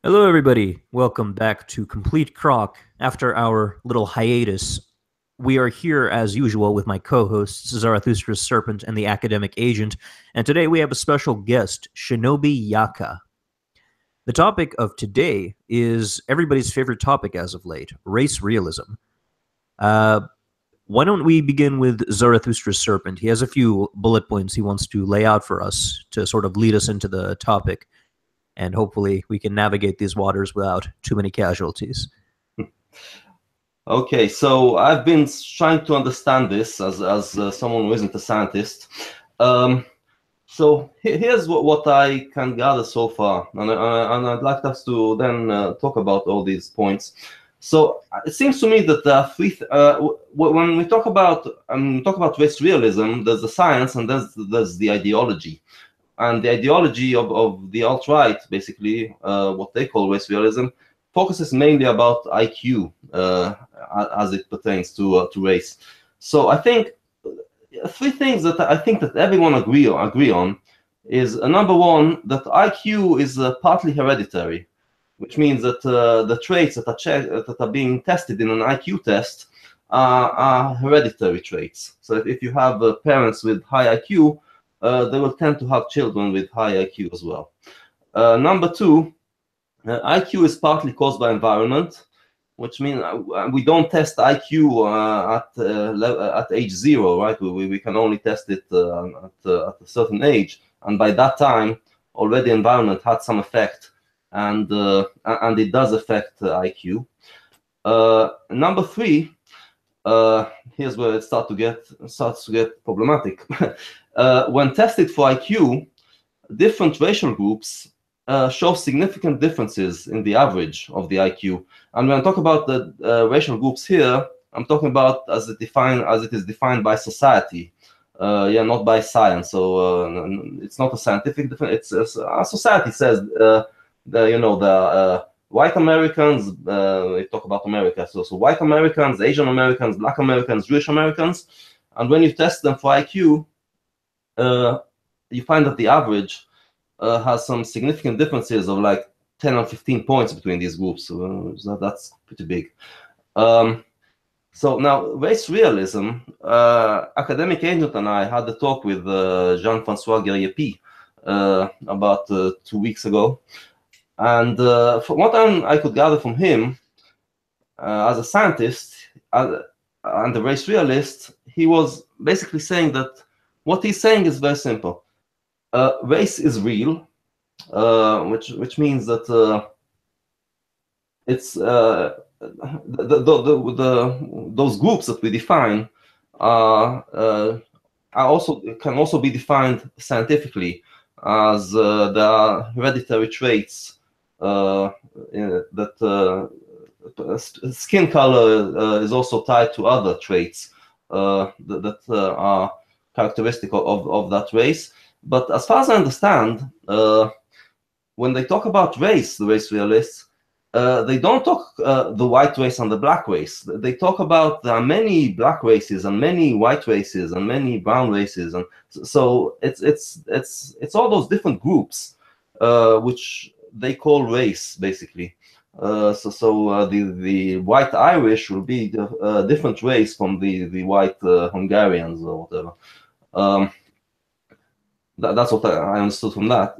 Hello, everybody. Welcome back to Complete Crock. After our little hiatus, we are here as usual with my co hosts, Zarathustra's Serpent and the Academic Agent, and today we have a special guest, Shinobi Yaka. The topic of today is everybody's favorite topic as of late race realism. Uh, why don't we begin with Zarathustra's Serpent? He has a few bullet points he wants to lay out for us to sort of lead us into the topic, and hopefully we can navigate these waters without too many casualties. Okay, so I've been trying to understand this as someone who isn't a scientist. So here's what I can gather so far, and I'd like us to then talk about all these points. So it seems to me that there are when we talk about race realism, there's the science and there's the ideology. And the ideology of the alt-right, basically, what they call race realism, focuses mainly about IQ as it pertains to race. So I think three things that I think that everyone agree on is number one, that IQ is partly hereditary, which means that the traits that are being tested in an IQ test are hereditary traits. So if you have parents with high IQ, they will tend to have children with high IQ as well. Number two, IQ is partly caused by environment, which means we don't test IQ at age 0, right? We can only test it at a certain age, and by that time, already environment had some effect, and it does affect IQ. Number three, here's where it starts to get problematic. When tested for IQ, different racial groups show significant differences in the average of the IQ. And when I talk about the racial groups here, I'm talking about as it is defined by society, not by science. So it's not a scientific difference. It's society says the white Americans. We talk about America. So white Americans, Asian Americans, Black Americans, Jewish Americans, and when you test them for IQ, you find that the average has some significant differences of like 10 or 15 points between these groups. So that's pretty big. So now, race realism, Academic Agent and I had a talk with Jean-François Guerrier-Pi about 2 weeks ago. And from what I could gather from him, as a scientist and a race realist, he was basically saying that what he's saying is very simple. Race is real, which means that it's those groups that we define can also be defined scientifically as there are hereditary traits that skin color is also tied to other traits that are characteristic of that race. But as far as I understand, when they talk about race, the race realists, they don't talk the white race and the black race. They talk about there are many black races and many white races and many brown races, and so it's all those different groups which they call race, basically. The white Irish will be a different race from the white Hungarians or whatever. That's what I understood from that.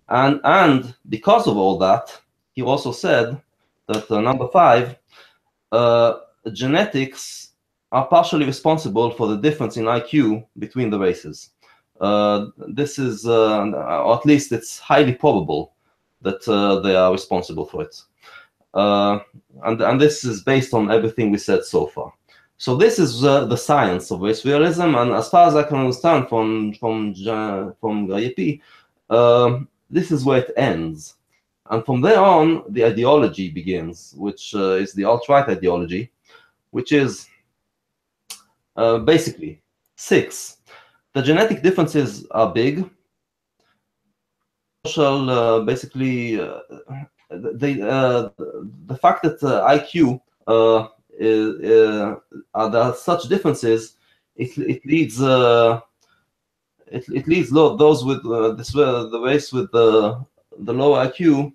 And because of all that, he also said that number 5, genetics are partially responsible for the difference in IQ between the races. This is, or at least it's highly probable that they are responsible for it. And this is based on everything we said so far. So this is the science of race realism, and as far as I can understand from Guerrier-Pi, this is where it ends. And from there on, the ideology begins, which is the alt-right ideology, which is basically 6. The genetic differences are big. Basically, the fact that IQ there are such differences, it leads those with the race with the low IQ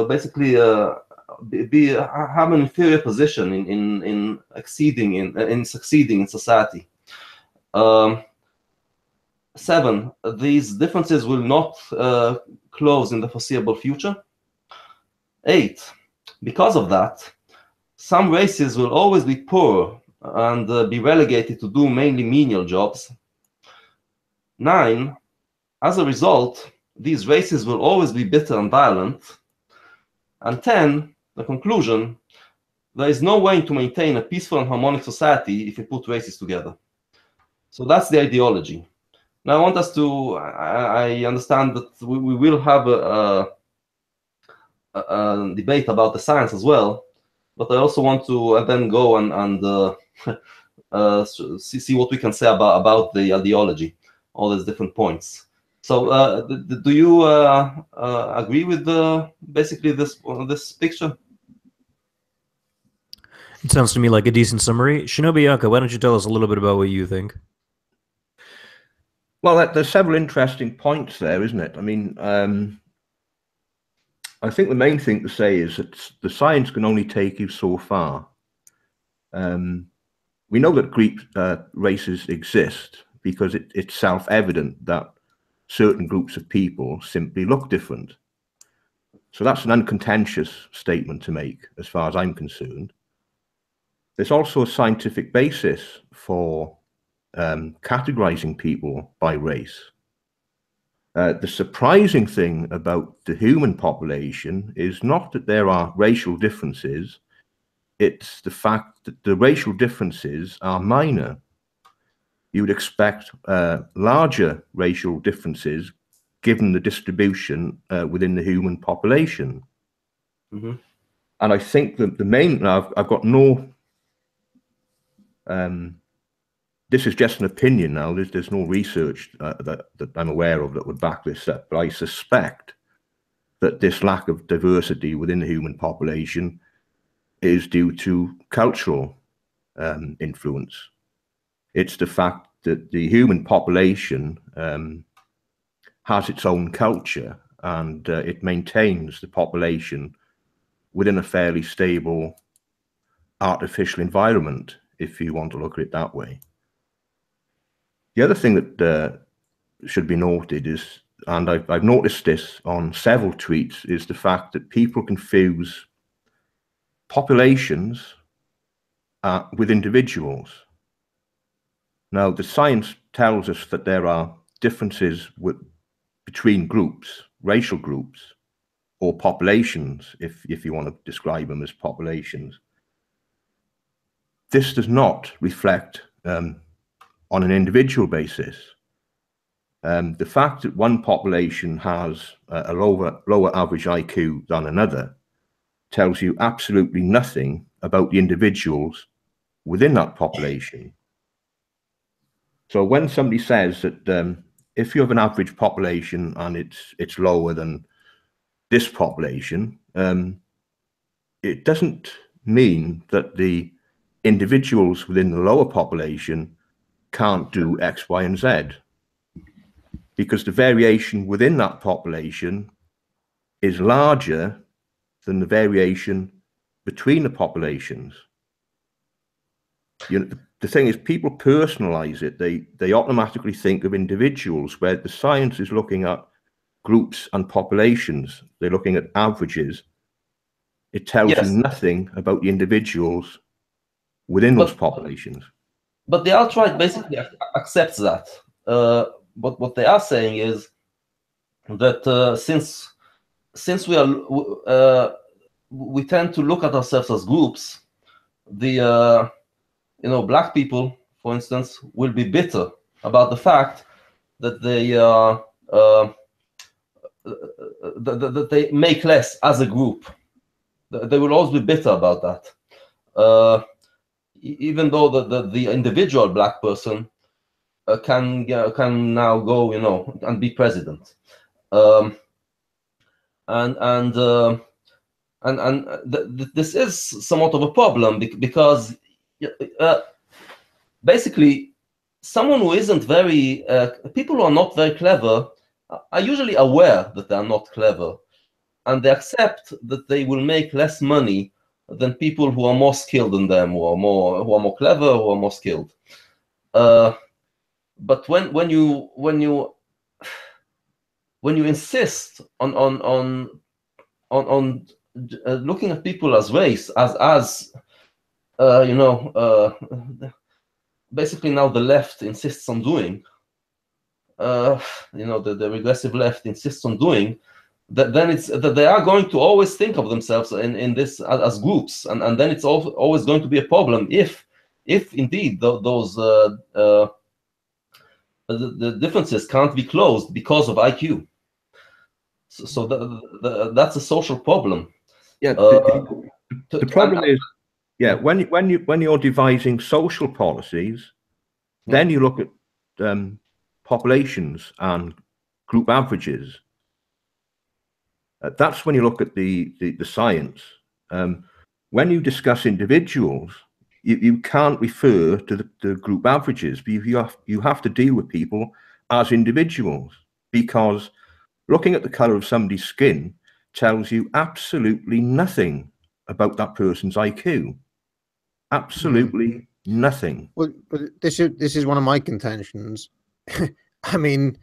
basically have an inferior position in succeeding in society. 7, these differences will not close in the foreseeable future. 8, because of that, some races will always be poor and be relegated to do mainly menial jobs. 9, as a result, these races will always be bitter and violent. And 10, the conclusion, there is no way to maintain a peaceful and harmonic society if you put races together. So that's the ideology. Now I want us to, I understand that we will have a debate about the science as well, but I also want to then go and see what we can say about the ideology, all these different points. So do you agree with basically this picture? It sounds to me like a decent summary. Shinobi Yaka, why don't you tell us a little bit about what you think? Well, there's several interesting points there, isn't it? I mean, I think the main thing to say is that the science can only take you so far. We know that races exist because it's self-evident that certain groups of people simply look different. So that's an uncontentious statement to make, as far as I'm concerned. There's also a scientific basis for categorizing people by race. The surprising thing about the human population is not that there are racial differences, it's the fact that the racial differences are minor. You would expect larger racial differences given the distribution within the human population. Mm-hmm. And I think that the main, I've got no, this is just an opinion now, there's no research that I'm aware of that would back this up, but I suspect that this lack of diversity within the human population is due to cultural influence. It's the fact that the human population has its own culture and it maintains the population within a fairly stable artificial environment, if you want to look at it that way. The other thing that should be noted is, and I've noticed this on several tweets, is the fact that people confuse populations with individuals. Now, the science tells us that there are differences between groups, racial groups, or populations, if you want to describe them as populations. This does not reflect on an individual basis. The fact that one population has a lower average IQ than another tells you absolutely nothing about the individuals within that population. So when somebody says that if you have an average population and it's lower than this population, it doesn't mean that the individuals within the lower population can't do X, Y, and Z, because the variation within that population is larger than the variation between the populations. You know, the thing is, people personalize it. They automatically think of individuals, where the science is looking at groups and populations. They're looking at averages. It tells you nothing about the individuals within those populations. But the alt-right basically accepts that. But what they are saying is that since we tend to look at ourselves as groups, the black people, for instance, will be bitter about the fact that they make less as a group. They will always be bitter about that, even though the individual black person can now go, and be president, this is somewhat of a problem because basically someone who isn't people who are not very clever are usually aware that they are not clever, and they accept that they will make less money than people who are more skilled than them, who are more clever, who are more skilled. But when you insist on looking at people as race, as basically now the left insists on doing, the regressive left insists on doing, then it's that they are going to always think of themselves in this as groups, and then it's always going to be a problem if indeed those the differences can't be closed because of IQ. So that's a social problem. Yeah, the problem is, yeah, when you're devising social policies, then you look at populations and group averages. That's when you look at the science. When you discuss individuals, you can't refer to the group averages. You have to deal with people as individuals, because looking at the color of somebody's skin tells you absolutely nothing about that person's IQ. Absolutely nothing. Well, but this is one of my contentions. I mean,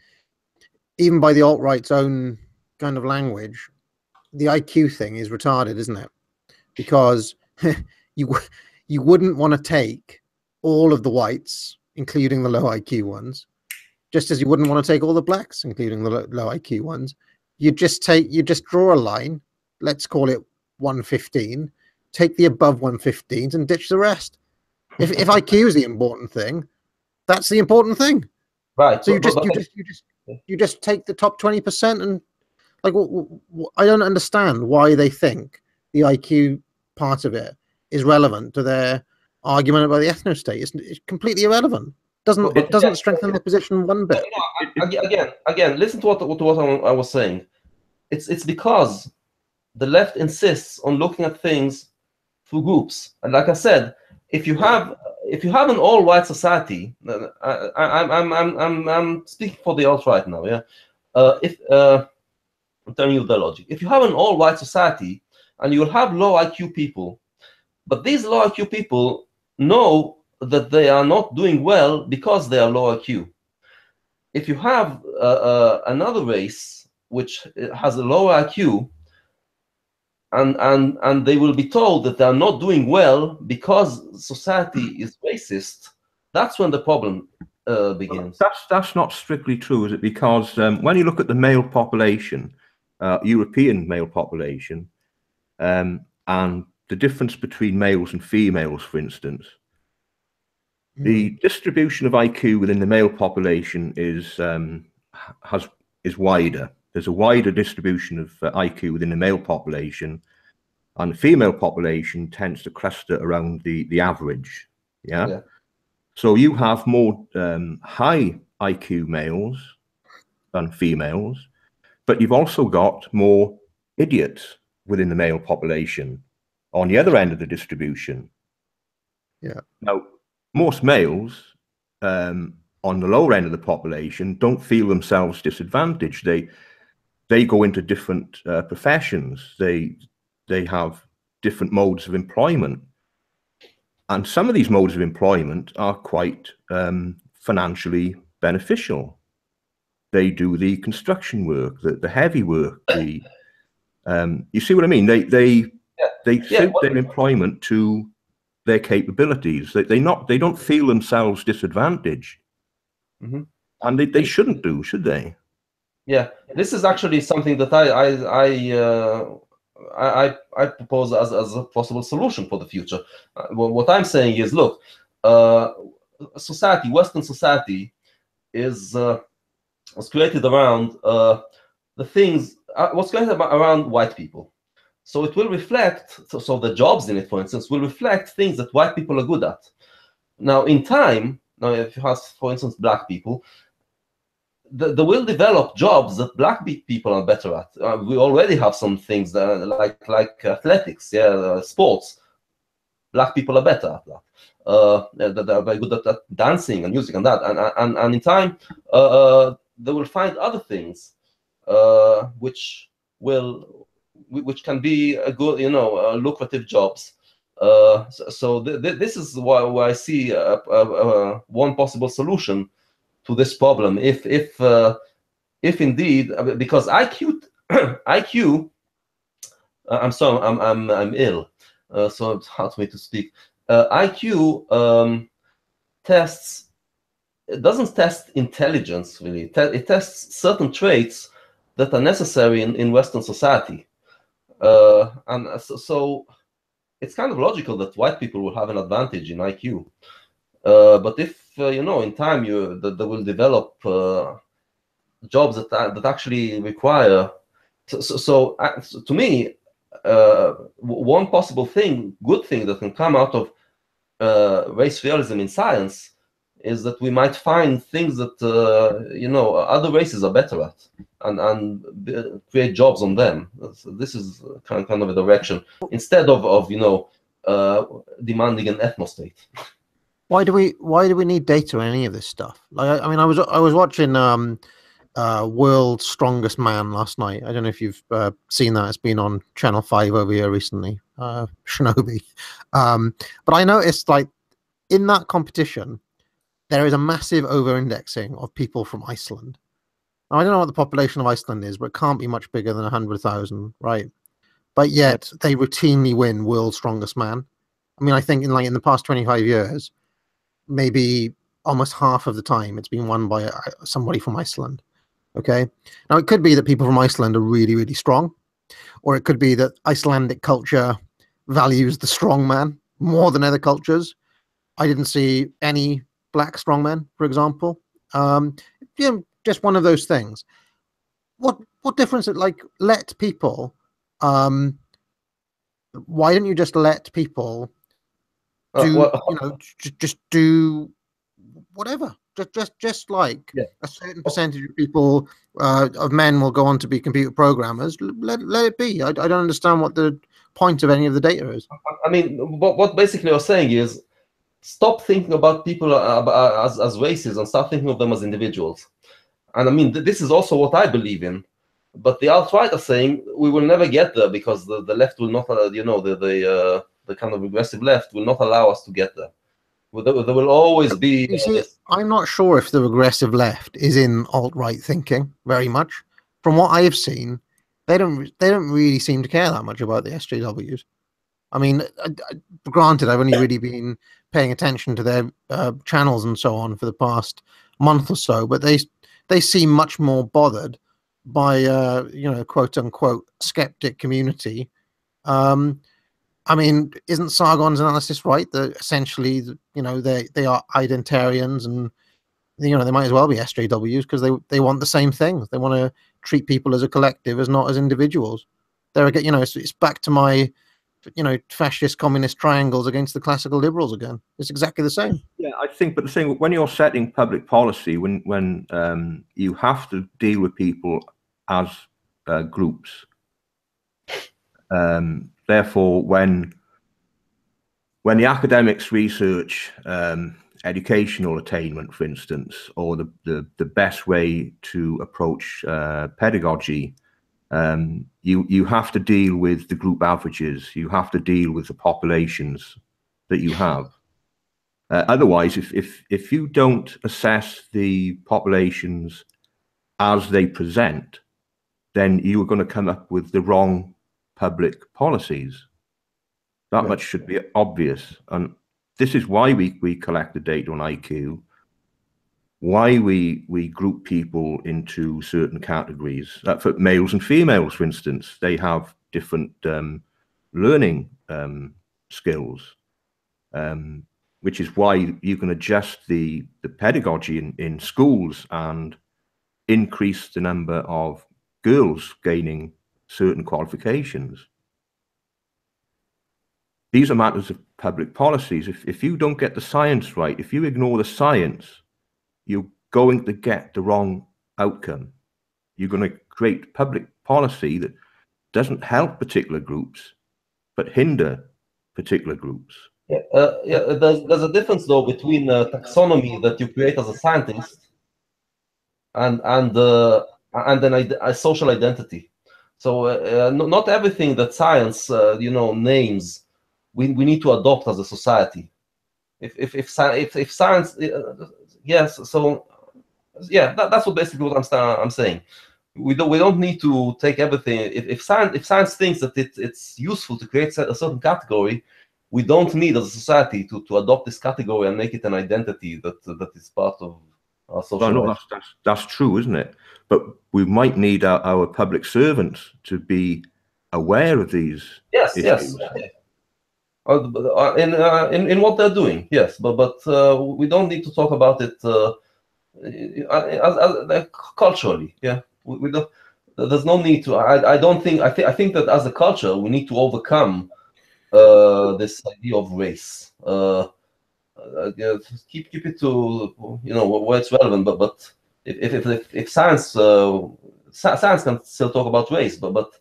even by the alt-right's own kind of language, the IQ thing is retarded, isn't it? Because you wouldn't want to take all of the whites, including the low IQ ones, just as you wouldn't want to take all the blacks, including the low IQ ones. You just draw a line. Let's call it 115. Take the above 115s and ditch the rest. If IQ is the important thing, that's the important thing. Right. So you just take the top 20% and, like, I don't understand why they think the IQ part of it is relevant to their argument about the ethno-state. It's completely irrelevant. Doesn't strengthen their position one bit. Again, listen to what I was saying. It's because the left insists on looking at things through groups, and like I said, if you have an all-white society, I'm speaking for the alt-right now, yeah. I'm telling you the logic. If you have an all-white society and you'll have low IQ people, but these low IQ people know that they are not doing well because they are low IQ. If you have another race which has a lower IQ, and they will be told that they are not doing well because society is racist, that's when the problem begins. That's not strictly true, is it? Because when you look at the male population, European male population, and the difference between males and females, for instance, the distribution of IQ within the male population is wider. There's a wider distribution of IQ within the male population, and the female population tends to cluster around the average. Yeah. So you have more high IQ males than females, but you've also got more idiots within the male population on the other end of the distribution. Yeah. Now, most males on the lower end of the population don't feel themselves disadvantaged. They go into different professions. They have different modes of employment. And some of these modes of employment are quite financially beneficial. They do the construction work, the heavy work. You see what I mean? They suit their employment to their capabilities. They don't feel themselves disadvantaged, and they shouldn't do, should they? Yeah, this is actually something that I propose as a possible solution for the future. What I'm saying is, look, Western society was created around was created around white people. So it will reflect, so the jobs in it, for instance, will reflect things that white people are good at. Now, in time, if you have, for instance, black people, they will develop jobs that black people are better at. We already have some things that like athletics, sports. Black people are better at that. They are very good at dancing and music and that. And in time, they will find other things which will which can be a good, lucrative jobs. This is why I see one possible solution to this problem. If indeed, because IQ, IQ, I'm sorry, I'm ill, so it's hard for me to speak. IQ tests. It doesn't test intelligence really. It tests certain traits that are necessary in Western society, and so it's kind of logical that white people will have an advantage in IQ. But if in time they will develop jobs that actually require. So to me, one possible good thing that can come out of race realism in science is that we might find things that other races are better at, and create jobs on them. So this is kind of a direction instead of demanding an ethnostate. Why do we need data on any of this stuff? Like, I mean, I was watching World's Strongest Man last night. I don't know if you've seen that. It's been on Channel 5 over here recently, Shinobi. But I noticed, like, in that competition, there is a massive over-indexing of people from Iceland. Now, I don't know what the population of Iceland is, but it can't be much bigger than 100,000, right? But yet they routinely win World's Strongest Man. I mean, I think in the past 25 years, maybe almost half of the time it's been won by somebody from Iceland. Okay. Now, it could be that people from Iceland are really, really strong, or it could be that Icelandic culture values the strong man more than other cultures. I didn't see any black strongmen, for example. Just one of those things. What difference? Like, let people. Why don't you just let people do? Just do whatever. Just like a certain percentage of people of men will go on to be computer programmers. Let it be. I don't understand what the point of any of the data is. I mean, what basically you're saying is, stop thinking about people as races and start thinking of them as individuals. And I mean, this is also what I believe in. But the alt-right are saying we will never get there because the left will not, the kind of regressive left will not allow us to get there. There will always be. You see, I'm not sure if the regressive left is in alt-right thinking very much. From what I've seen, they don't really seem to care that much about the SJWs. I mean, granted, I've only really been paying attention to their channels and so on for the past month or so, but they seem much more bothered by quote unquote skeptic community. I mean, isn't Sargon's analysis right that essentially they are identitarians, and they might as well be SJWs because they want the same things. They want to treat people as a collective, as not as individuals. It's back to my fascist communist triangles against the classical liberals again. It's exactly the same. Yeah, I think, but the thing, when you're setting public policy, when you have to deal with people as groups, therefore, when the academics research educational attainment, for instance, or the best way to approach pedagogy, you have to deal with the group averages. You have to deal with the populations that you have. Otherwise, if you don't assess the populations as they present, then you are going to come up with the wrong public policies. That much should be obvious. And this is why we collect the data on IQ, why we group people into certain categories. For males and females, for instance, they have different learning skills, which is why you can adjust the pedagogy in schools and increase the number of girls gaining certain qualifications. These are matters of public policies. If you don't get the science right, if you ignore the science, you're going to get the wrong outcome. You're going to create public policy that doesn't help particular groups, but hinder particular groups. There's a difference though between taxonomy that you create as a scientist and then a social identity. So not everything that science, names, we need to adopt as a society. If science, yes. So yeah, that's basically what I'm saying. We don't need to take everything. If science thinks that it's useful to create a certain category, we don't need as a society to adopt this category and make it an identity that is part of our social Well, no, life. that's true, isn't it? But we might need our public servants to be aware of these issues. In what they're doing, yes, but we don't need to talk about it culturally. Yeah, we don't. There's no need to. I don't think. I think that as a culture, we need to overcome this idea of race. Keep it to where it's relevant. But if science science can still talk about race, but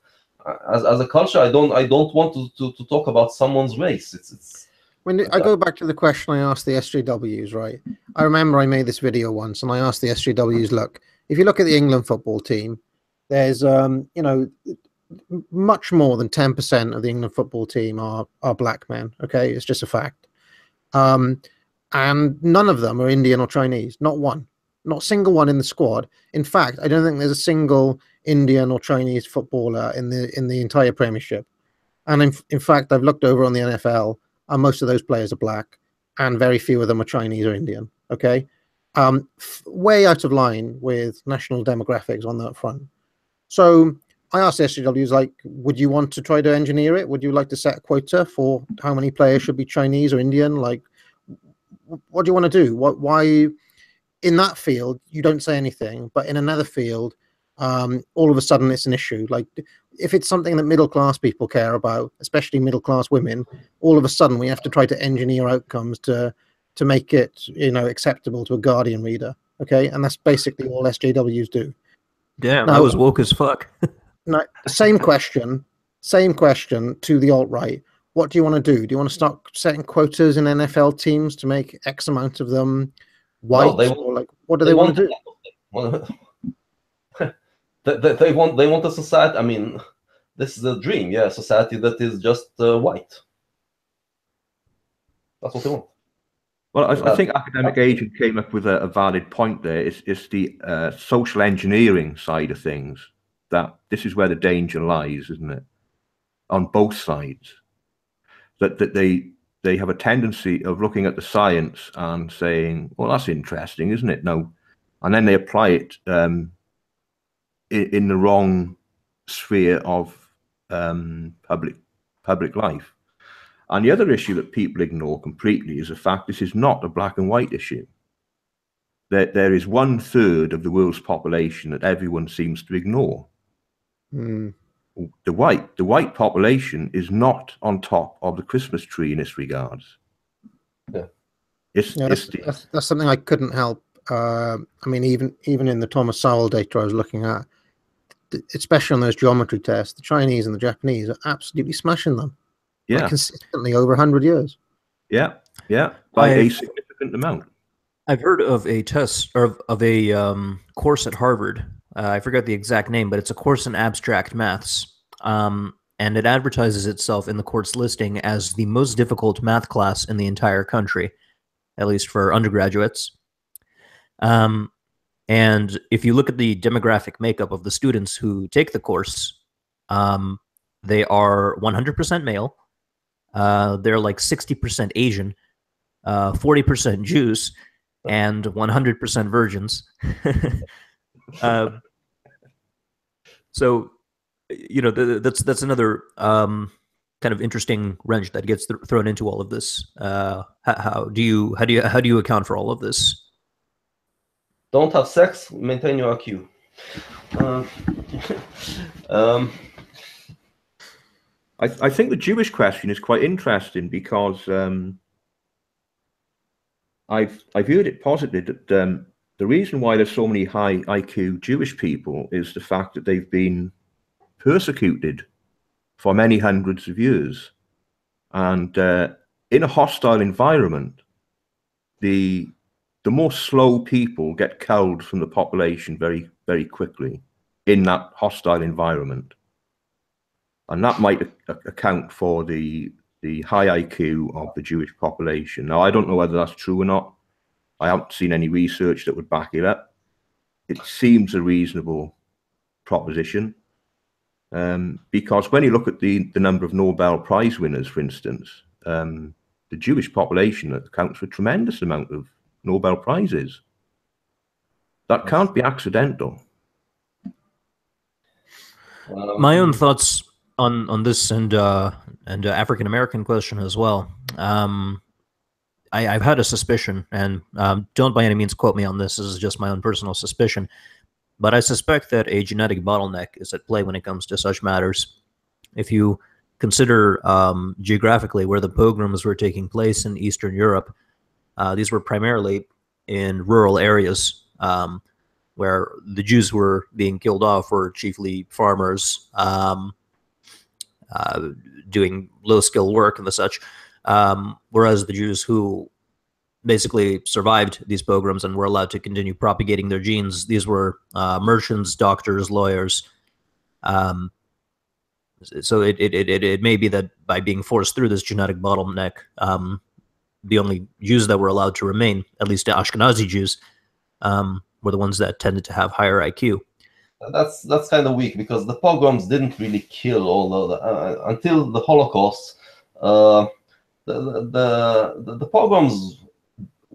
as a culture, I don't want to talk about someone's race. It's When I go back to the question I asked the SJWs, right? I remember I made this video once, and I asked the SJWs, look, if you look at the England football team, there's much more than 10% of the England football team are black men. Okay, it's just a fact. And none of them are Indian or Chinese. Not one, not a single one in the squad. In fact, I don't think there's a single Indian or Chinese footballer in the entire Premiership. And in fact, I've looked over on the NFL, and most of those players are black, and very few of them are Chinese or Indian. Okay, way out of line with national demographics on that front. So I asked the SJWs, like, would you want to try to engineer it? Would you like to set a quota for how many players should be Chinese or Indian? Like, what do you want to do? Why in that field you don't say anything, but in another field, all of a sudden it's an issue. Like, if it's something that middle class people care about, especially middle class women, all of a sudden we have to try to engineer outcomes to make it acceptable to a Guardian reader. Okay, and that's basically all SJWs do. Damn, now, I was woke as fuck. Now, same question to the alt-right. What do you want to do? Do you want to start setting quotas in NFL teams to make X amount of them white? No, or like, what do they want to do? They want a society. I mean, this is a dream. Yeah, a society that is just white. That's what they want. Well, I think Academic Agent came up with a valid point there. It's the social engineering side of things that this is where the danger lies, isn't it? On both sides, that they have a tendency of looking at the science and saying, "Well, that's interesting, isn't it?" No, and then they apply it in the wrong sphere of public life. And the other issue that people ignore completely is the fact this is not a black and white issue. There is 1/3 of the world's population that everyone seems to ignore. Mm. The white population is not on top of the Christmas tree in this regards. Yeah, that's something I couldn't help. I mean, even in the Thomas Sowell data I was looking at, especially on those geometry tests, the Chinese and the Japanese are absolutely smashing them. Yeah, like consistently over 100 years. Yeah, by a significant amount. I've heard of a test or of a course at Harvard. I forget the exact name, but it's a course in abstract maths. And it advertises itself in the course listing as the most difficult math class in the entire country, at least for undergraduates. And if you look at the demographic makeup of the students who take the course, they are 100% male. They're like 60% Asian, 40% Jews, and 100% virgins. So, that's another kind of interesting wrench that gets thrown into all of this. How do you account for all of this? Don't have sex, maintain your IQ. I think the Jewish question is quite interesting because I've heard it posited that the reason why there's so many high IQ Jewish people is the fact that they've been persecuted for many hundreds of years, and in a hostile environment, the more slow people get culled from the population very, very quickly in that hostile environment. and that might account for the high IQ of the Jewish population. Now, I don't know whether that's true or not. I haven't seen any research that would back it up. It seems a reasonable proposition, because when you look at the number of Nobel Prize winners, for instance, the Jewish population accounts for a tremendous amount of Nobel Prizes. That can't be accidental. My own thoughts on this and African American question as well. I've had a suspicion, and don't by any means quote me on this. This is just my own personal suspicion, but I suspect that a genetic bottleneck is at play when it comes to such matters. If you consider geographically where the pogroms were taking place in Eastern Europe, these were primarily in rural areas, where the Jews were being killed off were chiefly farmers doing low-skill work and the such, whereas the Jews who basically survived these pogroms and were allowed to continue propagating their genes, these were merchants, doctors, lawyers. So it may be that by being forced through this genetic bottleneck, the only Jews that were allowed to remain, at least the Ashkenazi Jews, were the ones that tended to have higher IQ. That's kind of weak, because the pogroms didn't really kill all the until the Holocaust. The pogroms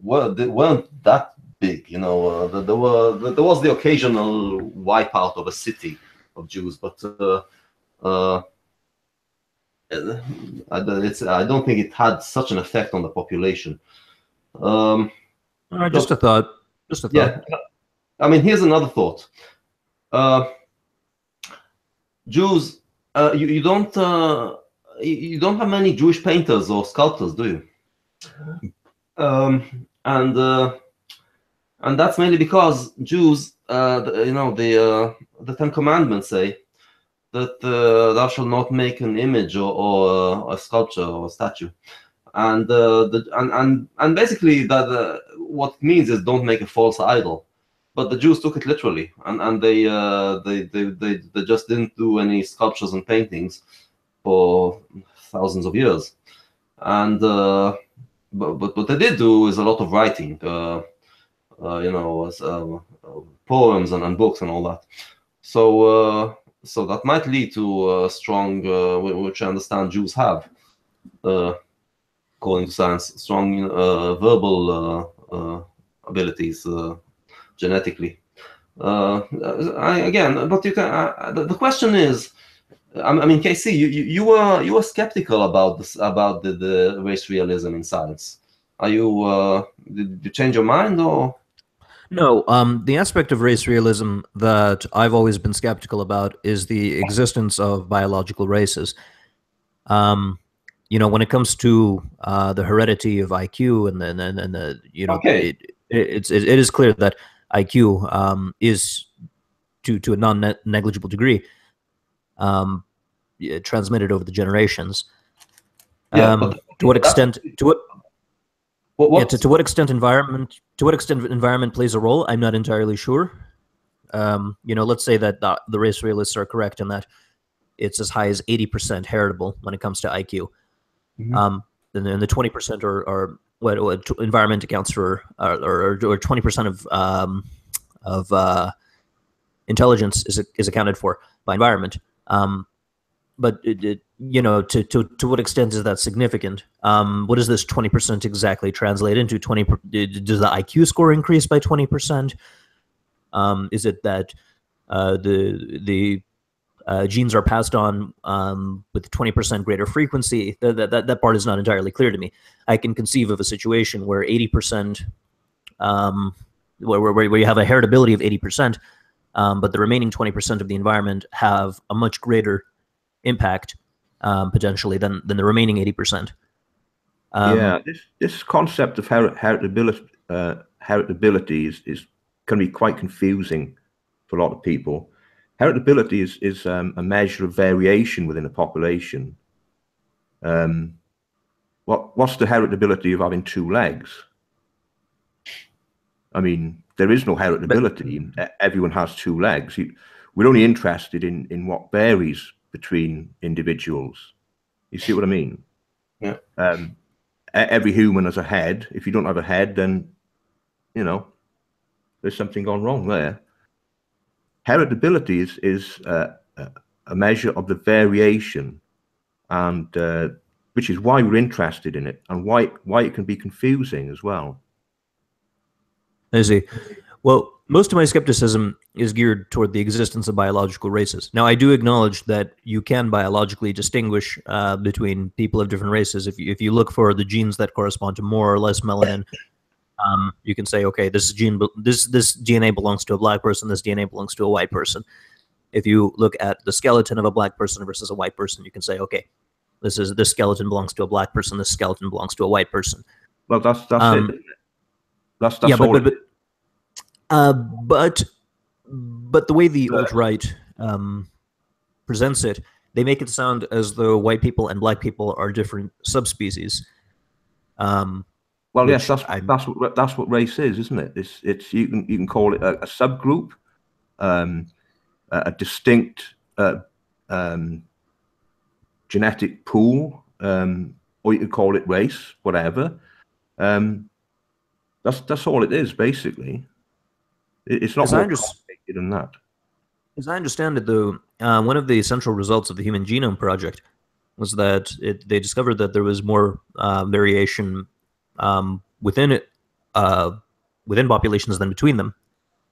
weren't that big, you know. There was the occasional wipeout of a city of Jews, but I don't think it had such an effect on the population. Just a thought. Just a thought. Yeah, I mean, here's another thought. Jews, you don't have many Jewish painters or sculptors, do you? And that's mainly because Jews, the Ten Commandments say that thou shalt not make an image or a sculpture or a statue, and basically that what it means is don't make a false idol. But the Jews took it literally, and they just didn't do any sculptures and paintings for thousands of years. And but what they did do is a lot of writing, poems and books and all that. So that might lead to a strong, which I understand Jews have, according to science, strong verbal abilities. Genetically, but you can. The question is, I mean, KC, you were skeptical about this, about the race realism in science. Are you? Did you change your mind, or? No, the aspect of race realism that I've always been skeptical about is the existence of biological races. When it comes to the heredity of IQ and the Okay. it is clear that IQ is to a non-negligible degree transmitted over the generations. To what extent? To what extent environment plays a role? I'm not entirely sure. Let's say that the race realists are correct in that it's as high as 80% heritable when it comes to IQ. Mhm. Then the 20% are what environment accounts for, or 20% of intelligence is accounted for by environment. But to what extent is that significant? What does this 20% exactly translate into? Does the IQ score increase by 20%? Is it that the genes are passed on with 20% greater frequency? That part is not entirely clear to me. I can conceive of a situation where 80%, where you have a heritability of 80%, but the remaining 20% of the environment have a much greater impact potentially than the remaining 80%. This concept of heritability is can be quite confusing for a lot of people. Heritability is a measure of variation within a population. What's the heritability of having two legs? I mean, there is no heritability. Everyone has two legs. We're only interested in what varies between individuals. You see what I mean? Yeah. Every human has a head. If you don't have a head, then, you know, there's something gone wrong there. Heritability is a measure of the variation, and which is why we're interested in it, and why it can be confusing as well. I see. Well, most of my skepticism is geared toward the existence of biological races. Now, I do acknowledge that you can biologically distinguish between people of different races. If you look for the genes that correspond to more or less melanin, you can say, okay, this DNA belongs to a black person, this DNA belongs to a white person. If you look at the skeleton of a black person versus a white person, you can say, okay, this skeleton belongs to a black person, this skeleton belongs to a white person. Well, that's it. That's yeah, all. But the way the alt-right presents it, they make it sound as though white people and black people are different subspecies. Well, yes, that's what race is, isn't it? It's you can call it a subgroup, a distinct genetic pool, or you could call it race, whatever. That's all it is, basically. It's not more complicated than that. As I understand it, though, one of the essential results of the Human Genome Project was that they discovered that there was more variation within populations than between them.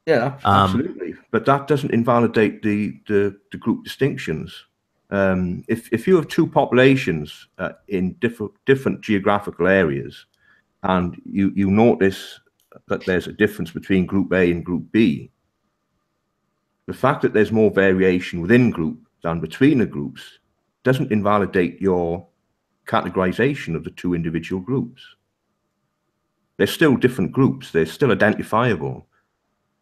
Yeah, absolutely. But that doesn't invalidate the group distinctions. If you have two populations in different geographical areas, and you notice that there's a difference between Group A and Group B, the fact that there's more variation within group than between the groups doesn't invalidate your categorization of the two individual groups. They're still different groups. They're still identifiable.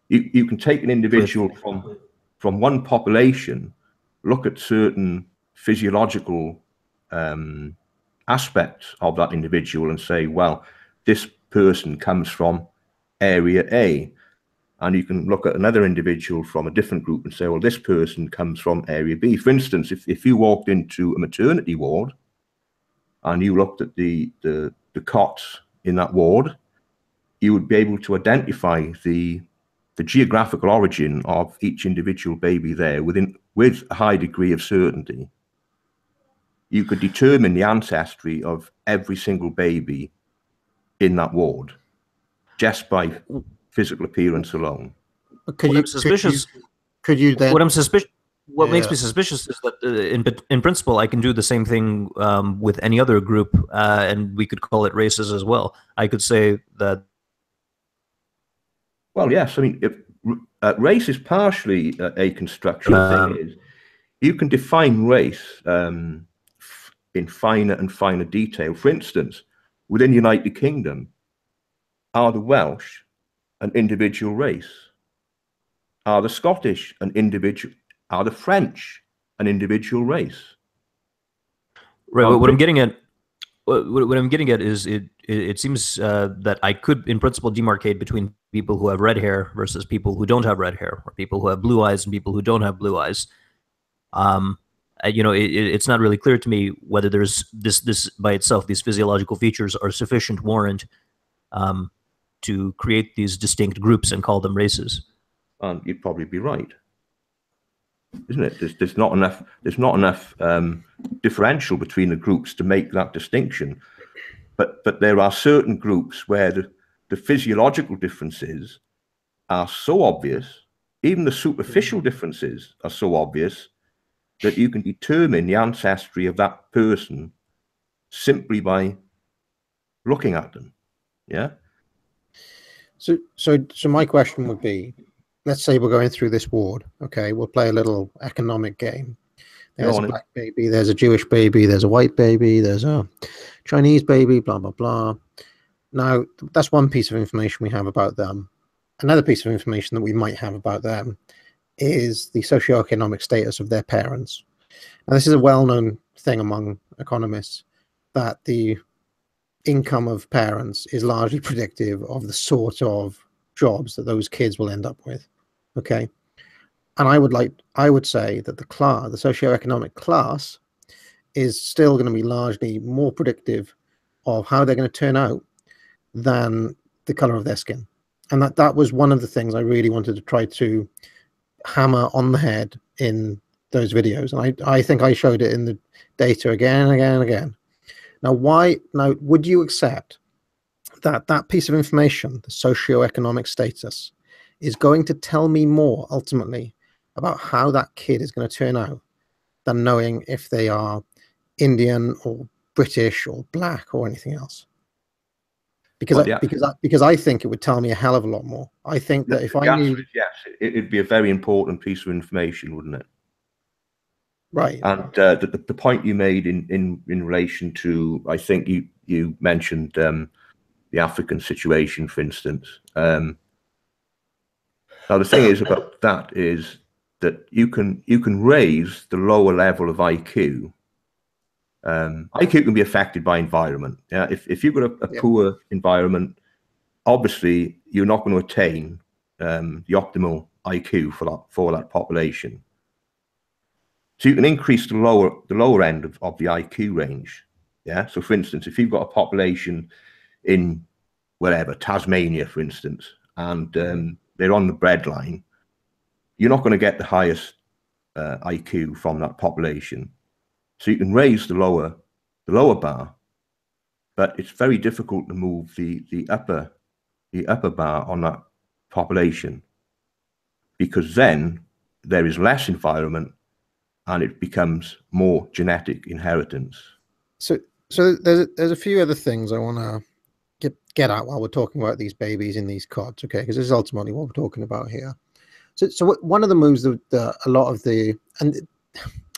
You can take an individual from one population, look at certain physiological aspects of that individual and say, well, this person comes from area A. And you can look at another individual from a different group and say, well, this person comes from area B. For instance, if you walked into a maternity ward and you looked at the cots in that ward, you would be able to identify the geographical origin of each individual baby there with a high degree of certainty. You could determine the ancestry of every single baby in that ward just by physical appearance alone. Could you then? What makes me suspicious is that in principle I can do the same thing with any other group, and we could call it races as well. I could say that. Well, yes. I mean, race is partially a construction thing. Is you can define race in finer and finer detail. For instance, within the United Kingdom, are the Welsh an individual race? Are the Scottish an individual? Are the French an individual race? Right. What I'm getting at, is it seems that I could, in principle, demarcate between people who have red hair versus people who don't have red hair, or people who have blue eyes and people who don't have blue eyes. It's not really clear to me whether there's this by itself, these physiological features are sufficient warrant to create these distinct groups and call them races. And you'd probably be right, isn't it? There's not enough differential between the groups to make that distinction. But there are certain groups where the physiological differences are so obvious, even the superficial differences are so obvious, that you can determine the ancestry of that person simply by looking at them. Yeah. So my question would be, let's say we're going through this ward. Okay, we'll play a little economic game. There's a black baby, there's a Jewish baby, there's a white baby, there's a Chinese baby, blah, blah, blah. Now, that's one piece of information we have about them. Another piece of information that we might have about them is the socioeconomic status of their parents. Now, this is a well-known thing among economists, that the income of parents is largely predictive of the sort of jobs that those kids will end up with. Okay. And I would say that the socioeconomic class is still going to be largely more predictive of how they're going to turn out than the color of their skin. And that was one of the things I really wanted to try to hammer on the head in those videos. And I think I showed it in the data again and again and again. Now, would you accept that piece of information, the socioeconomic status, is going to tell me more ultimately about how that kid is going to turn out than knowing if they are Indian or British or black or anything else? Because I think it would tell me a hell of a lot more. I think that if I knew, yes, it'd be a very important piece of information, wouldn't it? Right. And the point you made in relation to, I think you mentioned the African situation, for instance. Now the thing is about that is that you can raise the lower level of IQ. IQ can be affected by environment. Yeah, if you've got a poor environment, obviously you're not going to attain the optimal IQ for that population. So you can increase the lower end of the IQ range. Yeah. So for instance, if you've got a population in wherever, Tasmania, for instance, and they're on the breadline, you're not going to get the highest IQ from that population. So you can raise the lower bar, but it's very difficult to move the upper bar on that population, because then there is less environment and it becomes more genetic inheritance. So there's a few other things I want to get at while we're talking about these babies in these cods, okay? Because this is ultimately what we're talking about here. So one of the moves that a lot of the, and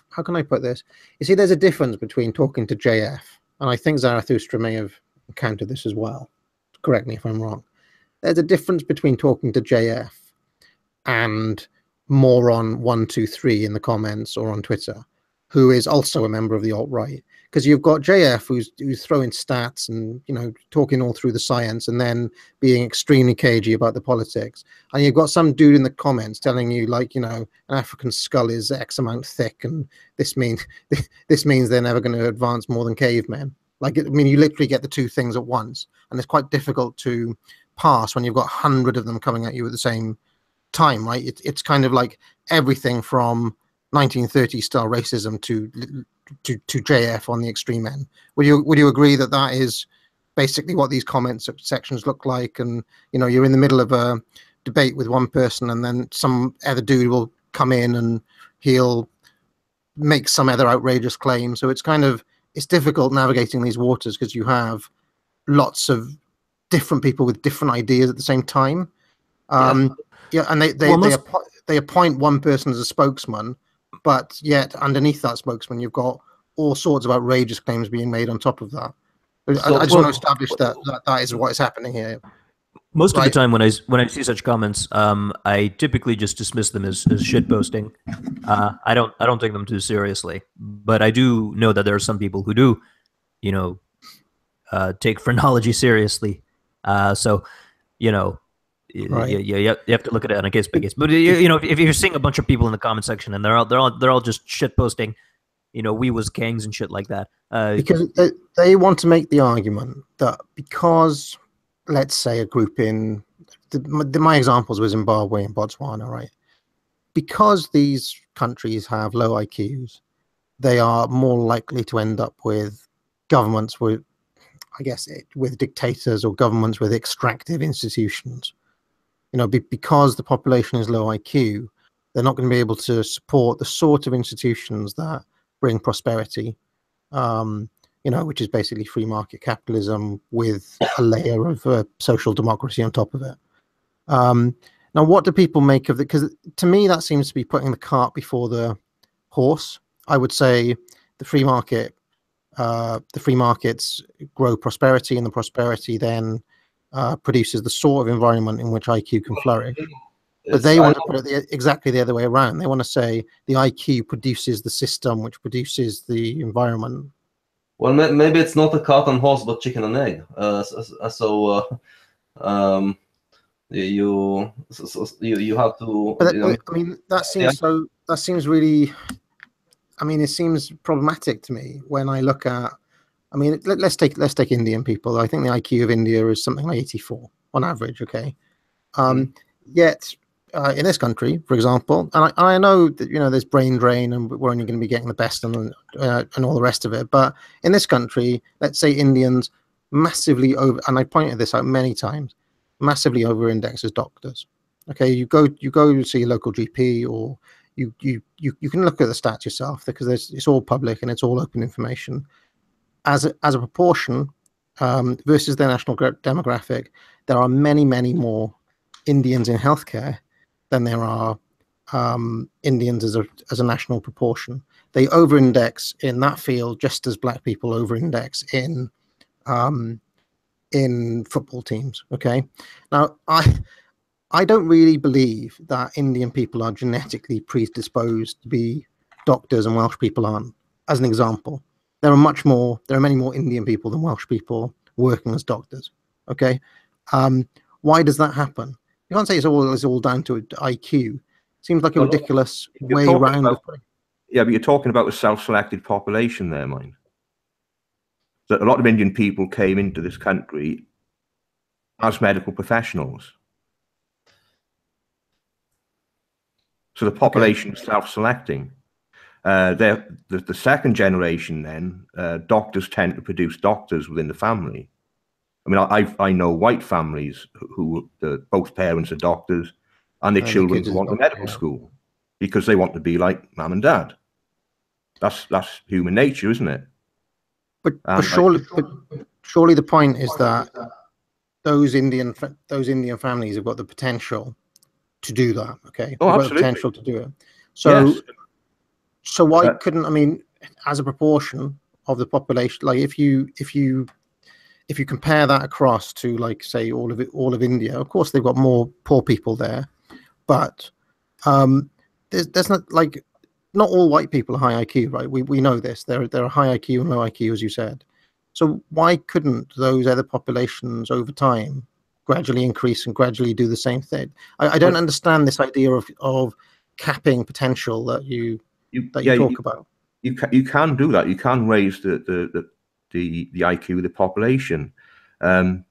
how can I put this? You see, there's a difference between talking to JF, and I think Zarathustra may have encountered this as well. Correct me if I'm wrong. There's a difference between talking to JF and moron 123 in the comments or on Twitter, who is also a member of the alt-right. Because you've got JF who's throwing stats and, you know, talking all through the science and then being extremely cagey about the politics. And you've got some dude in the comments telling you, like, you know, an African skull is X amount thick, and this means they're never going to advance more than cavemen. Like, I mean, you literally get the two things at once, and it's quite difficult to pass when you've got 100 of them coming at you at the same time, right? It's kind of like everything from 1930s style racism to JF on the extreme end. Would you agree that that is basically what these comment sections look like? And, you know, you're in the middle of a debate with one person, and then some other dude will come in and he'll make some other outrageous claim. So it's difficult navigating these waters because you have lots of different people with different ideas at the same time. And they appoint one person as a spokesman, but yet underneath that spokesman, you've got all sorts of outrageous claims being made on top of that. I just want to establish that is what is happening here. Most of the time when I see such comments, I typically just dismiss them as shitposting. I don't take them too seriously, but I do know that there are some people who do, you know, take phrenology seriously. So, you know, right. You have to look at it on a case by case. But you know, if you're seeing a bunch of people in the comment section and they're all just shit posting, you know, we was gangs and shit like that, because they want to make the argument that because, let's say, a group in my examples were Zimbabwe and Botswana, right? Because these countries have low IQs, they are more likely to end up with governments with, I guess, with dictators or governments with extractive institutions. You know, because the population is low IQ, they're not going to be able to support the sort of institutions that bring prosperity, you know, which is basically free market capitalism with a layer of social democracy on top of it. Now, what do people make of it? Because to me, that seems to be putting the cart before the horse. I would say the free markets grow prosperity, and the prosperity then produces the sort of environment in which IQ can flourish. But they want to put it exactly the other way around. They want to say the IQ produces the system, which produces the environment. Well, maybe it's not a cart and horse, but chicken and egg. You have to. But I mean, that seems so. That seems really. I mean, it seems problematic to me when I look at. I mean, let's take Indian people. I think the IQ of India is something like 84 on average. Okay, yet in this country, for example, and I know that there's brain drain and we're only going to be getting the best and all the rest of it. But in this country, let's say Indians massively over, and I pointed this out many times, massively over-index as doctors. Okay, you go to see a local GP, or you can look at the stats yourself because it's all public and it's all open information. As a proportion versus their national demographic, there are many more Indians in healthcare than there are Indians as a national proportion. They over-index in that field just as black people over-index in football teams. Okay, now I don't really believe that Indian people are genetically predisposed to be doctors and Welsh people aren't. As an example, there are many more Indian people than Welsh people working as doctors. Okay, why does that happen? You can't say it's all down to IQ. Seems like a ridiculous way around. Yeah, but you're talking about a self-selected population there, mind. That a lot of Indian people came into this country as medical professionals. So the population is self-selecting. The second generation, then, doctors tend to produce doctors within the family. I mean, I know white families who both parents are doctors, and their children go on to medical school because they want to be like mum and dad. That's human nature, isn't it? But surely the point is that those Indian families have got the potential to do that. Okay, oh, they've got absolutely. the potential to do it. So, yes. So why couldn't, I mean, as a proportion of the population, like if you compare that across to, like, say all of India, of course they've got more poor people there, but there's not, like, not all white people are high IQ, right? We know this. There are high IQ and low IQ, as you said. So why couldn't those other populations over time gradually increase and gradually do the same thing? I don't understand this idea of capping potential that you talk about. You can do that. You can raise the IQ of the population, but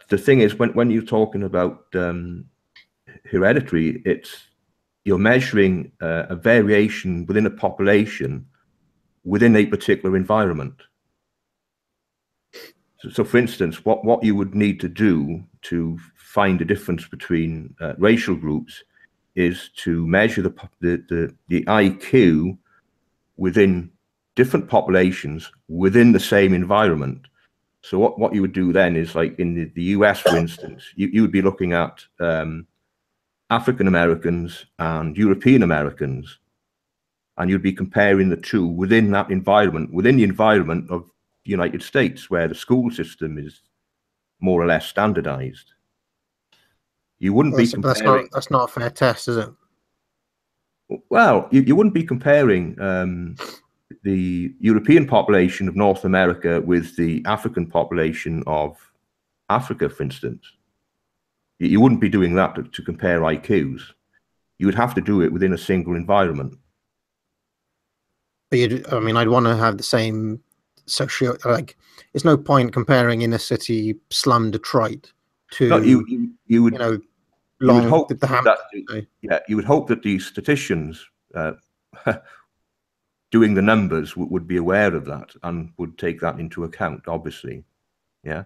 the thing is, when you're talking about hereditary, you're measuring a variation within a population within a particular environment. So for instance, what you would need to do to find a difference between racial groups is to measure the IQ within different populations within the same environment. So what you would do then is, like in the US, for instance, you would be looking at African Americans and European Americans, and you'd be comparing the two within that environment, within the environment of the United States, where the school system is more or less standardized. You wouldn't be comparing. That's not a fair test, is it? Well, you wouldn't be comparing the European population of North America with the African population of Africa, for instance. You wouldn't be doing that to compare IQs. You would have to do it within a single environment. But I mean, I'd want to have the same like, there's no point comparing inner city slum Detroit to, no, you would hope you would hope that the statisticians doing the numbers would be aware of that and would take that into account, obviously. Yeah.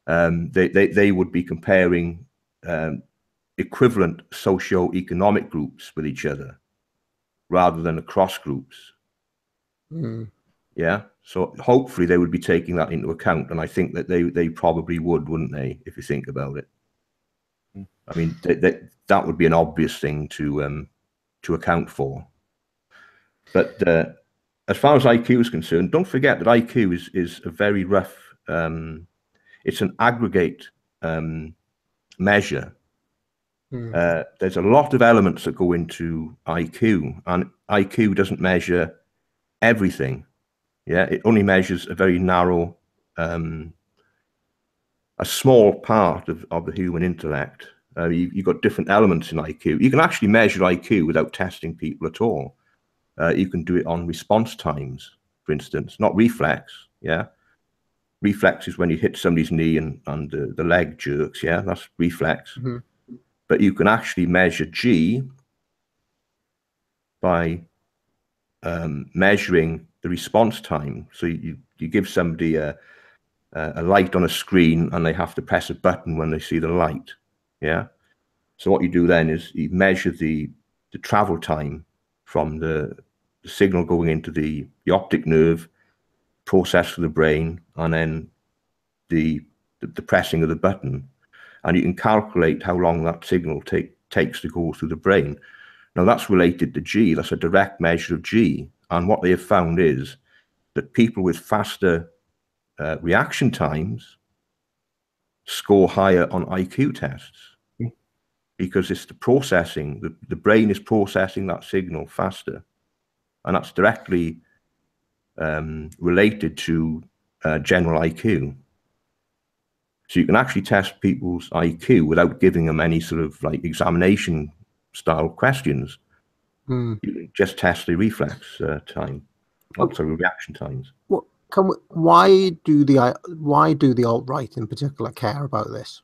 They would be comparing equivalent socio-economic groups with each other rather than across groups. Yeah. So hopefully they would be taking that into account, and I think that they probably would, wouldn't they, if you think about it? I mean, that would be an obvious thing to account for. But as far as IQ is concerned, don't forget that IQ is a very rough. It's an aggregate measure. There's a lot of elements that go into IQ, and IQ doesn't measure everything. Yeah, it only measures a very narrow a small part of the human intellect. You've got different elements in IQ. You can actually measure IQ without testing people at all. You can do it on response times, for instance, not reflex. Yeah, reflex is when you hit somebody's knee and the leg jerks. Yeah, that's reflex. Mm-hmm. But you can actually measure G by measuring the response time. So you give somebody a light on a screen and they have to press a button when they see the light. Yeah. So what you do then is you measure the travel time from the signal going into the optic nerve, process for the brain, and then the pressing of the button. And you can calculate how long that signal takes to go through the brain. Now that's related to G. That's a direct measure of G. And what they have found is that people with faster reaction times score higher on IQ tests, because it's the processing, the brain is processing that signal faster, and that's directly related to general IQ. So you can actually test people's IQ without giving them any sort of like examination style questions. You can just test the reflex time, also reaction times. Well, why do the alt-right in particular care about this?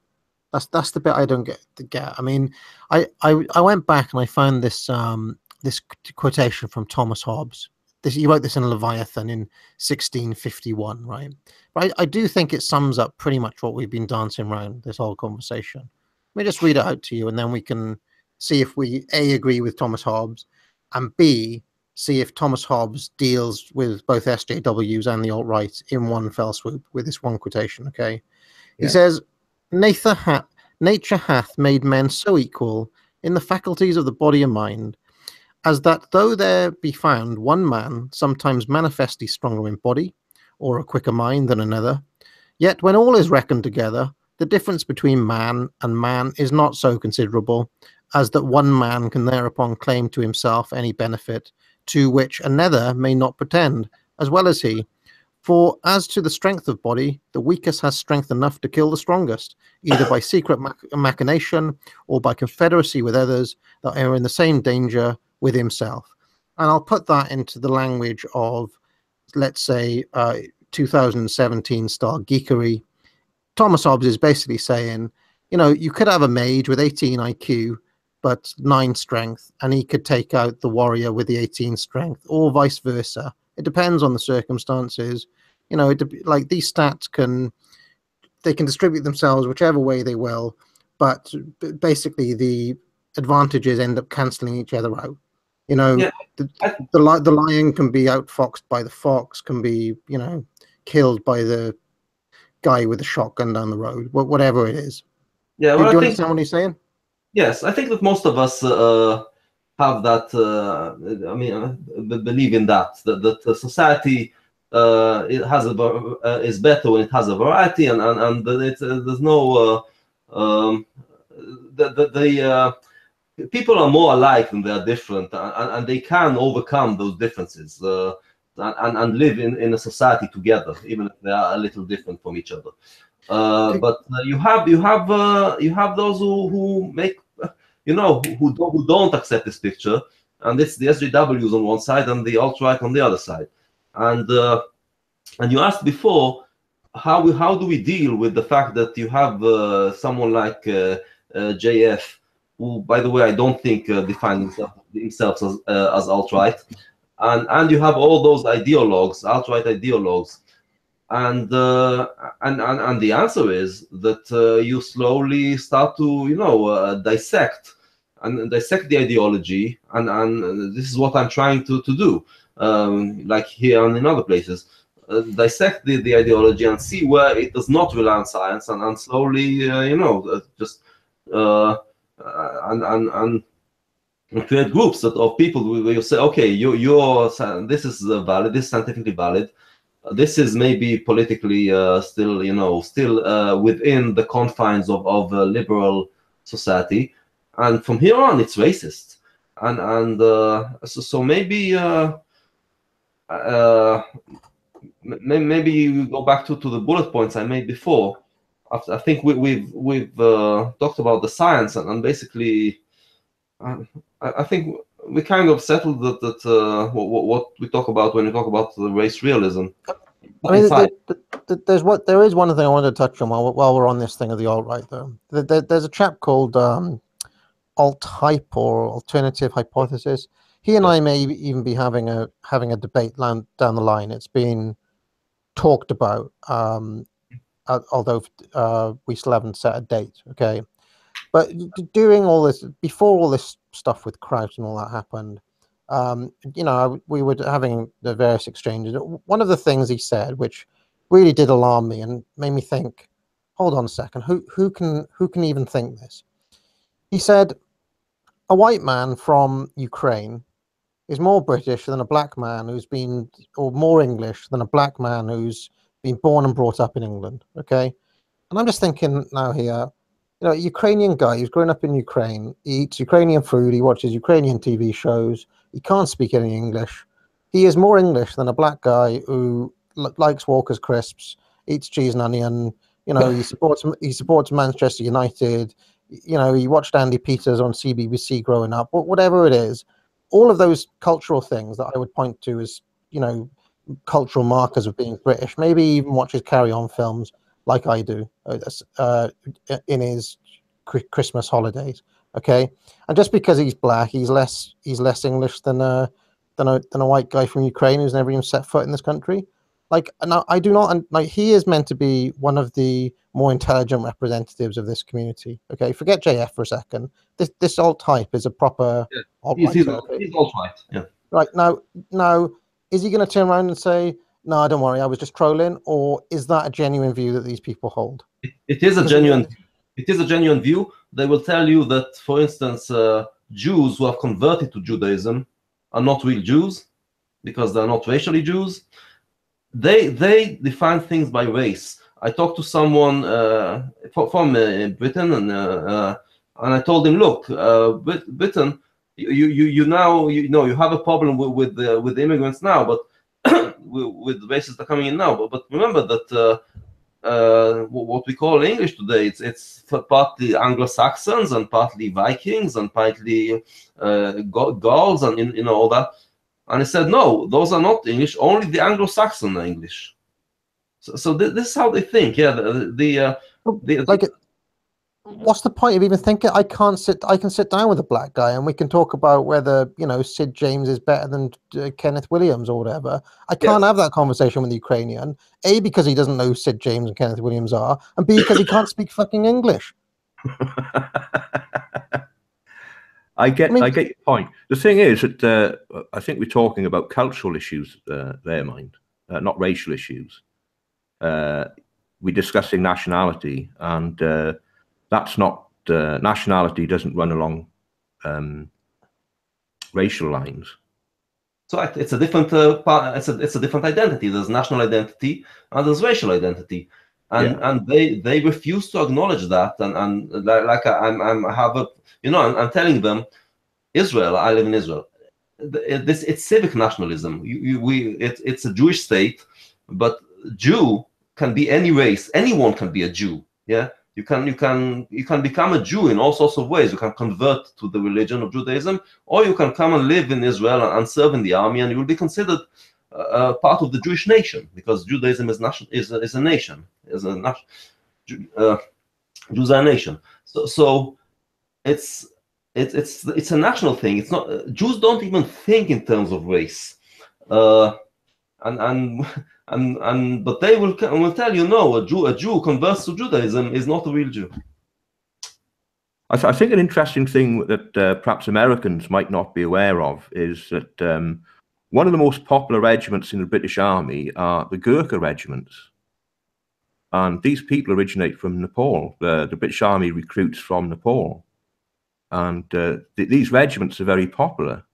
That's the bit I don't get. I mean, I went back and I found this this quotation from Thomas Hobbes. He wrote this in Leviathan in 1651, right? But I do think it sums up pretty much what we've been dancing around this whole conversation. Let me just read it out to you, and then we can see if we A, agree with Thomas Hobbes, and B, see if Thomas Hobbes deals with both SJWs and the alt-right in one fell swoop with this one quotation, okay? Yeah. He says, Nature hath made men so equal in the faculties of the body and mind, as that though there be found one man sometimes manifestly stronger in body, or a quicker mind than another, yet when all is reckoned together, the difference between man and man is not so considerable, as that one man can thereupon claim to himself any benefit to which another may not pretend, as well as he. For as to the strength of body, the weakest has strength enough to kill the strongest, either by secret machination or by confederacy with others that are in the same danger with himself. And I'll put that into the language of, let's say, 2017 style geekery. Thomas Hobbes is basically saying, you know, you could have a mage with 18 IQ, but 9 strength, and he could take out the warrior with the 18 strength, or vice versa. It depends on the circumstances. You know, like these stats can distribute themselves whichever way they will, but basically the advantages end up cancelling each other out. You know, yeah. The lion can be outfoxed by the fox, can be, you know, killed by the guy with the shotgun down the road, whatever it is. Yeah, well, do you understand what he's saying? Yes, I think that most of us have that. I mean, believe in that society it has is better when it has a variety, and there's no people are more alike than they are different, and they can overcome those differences and live in a society together, even if they are a little different from each other. But you have those who make, you know, who don't accept this picture, and it's the SJWs on one side and the alt-right on the other side. And you asked before, how do we deal with the fact that you have someone like JF, who, by the way, I don't think defines himself as alt-right, and you have all those ideologues, alt-right ideologues. And the answer is that you slowly start to, you know, dissect the ideology, and this is what I'm trying to do, like here and in other places, dissect the ideology and see where it does not rely on science, and slowly, you know, just and create groups of people where you say, okay, this is valid, this is scientifically valid. This is maybe politically still, you know, within the confines of a liberal society, and from here on it's racist, and so maybe maybe you go back to the bullet points I made before. I think we've talked about the science, and basically, I think we kind of settled that what we talk about when we talk about the race realism. I mean, there is one thing I wanted to touch on while we're on this thing of the alt-right, though. There's a chap called alt-hype or alternative hypothesis. He and I may even be having a debate down the line. It's been talked about, although we still haven't set a date. Okay, but during all this, before all this stuff with Kraut and all that happened, you know, we were having the various exchanges. One of the things he said, which really did alarm me and made me think, hold on a second, who can even think this? He said, a white man from Ukraine is more British than a black man who's been, or more English than a black man who's been born and brought up in England. Okay, and I'm just thinking now here, you know, a Ukrainian guy who's grown up in Ukraine, he eats Ukrainian food, he watches Ukrainian TV shows, he can't speak any English. He is more English than a black guy who likes Walker's crisps, eats cheese and onion. You know, he supports Manchester United. You know, he watched Andy Peters on CBBC growing up. Whatever it is, all of those cultural things that I would point to as, you know, cultural markers of being British. Maybe even watches Carry On films like I do in his Christmas holidays. Okay, and just because he's black, he's less English than a white guy from Ukraine who's never even set foot in this country. Like, now I do not, and like, he is meant to be one of the more intelligent representatives of this community. Okay, forget JF for a second. This alt-type is a proper alt-right. He's alt-right. Yeah. Right, now, is he going to turn around and say, "No, don't worry, I was just trolling," or is that a genuine view that these people hold? It is a genuine. It is a genuine view. They will tell you that, for instance, Jews who have converted to Judaism are not real Jews because they're not racially Jews. They define things by race. I talked to someone from Britain, and I told him, look, Britain, you now you have a problem with the immigrants now, but with the races that are coming in now. But remember that what we call English today, it's partly Anglo-Saxons and partly Vikings and partly Gauls and you know all that. And he said, no, those are not English. Only the Anglo-Saxon are English. So this is how they think. Yeah, what's the point of even thinking? I can sit down with a black guy and we can talk about whether, you know, Sid James is better than Kenneth Williams or whatever. I can't have that conversation with the Ukrainian. A, because he doesn't know who Sid James and Kenneth Williams are, and B, because he can't speak fucking English. I get your point. The thing is that I think we're talking about cultural issues there, mind, not racial issues. We're discussing nationality, and that's not nationality doesn't run along racial lines. So it's a different it's a different identity. There's national identity and there's racial identity, and they refuse to acknowledge that. And like I'm telling them, Israel. I live in Israel. It's civic nationalism. It's a Jewish state, but Jew can be any race. Anyone can be a Jew. Yeah, you can become a Jew in all sorts of ways. You can convert to the religion of Judaism, or you can come and live in Israel and serve in the army, and you will be considered part of the Jewish nation, because Judaism is a nation. Jews are a nation. So it's a national thing. It's not. Jews don't even think in terms of race, but they will tell you, no, a Jew who converts to Judaism is not a real Jew. I think an interesting thing that perhaps Americans might not be aware of is that one of the most popular regiments in the British Army are the Gurkha regiments. And these people originate from Nepal. The British Army recruits from Nepal. And these regiments are very popular.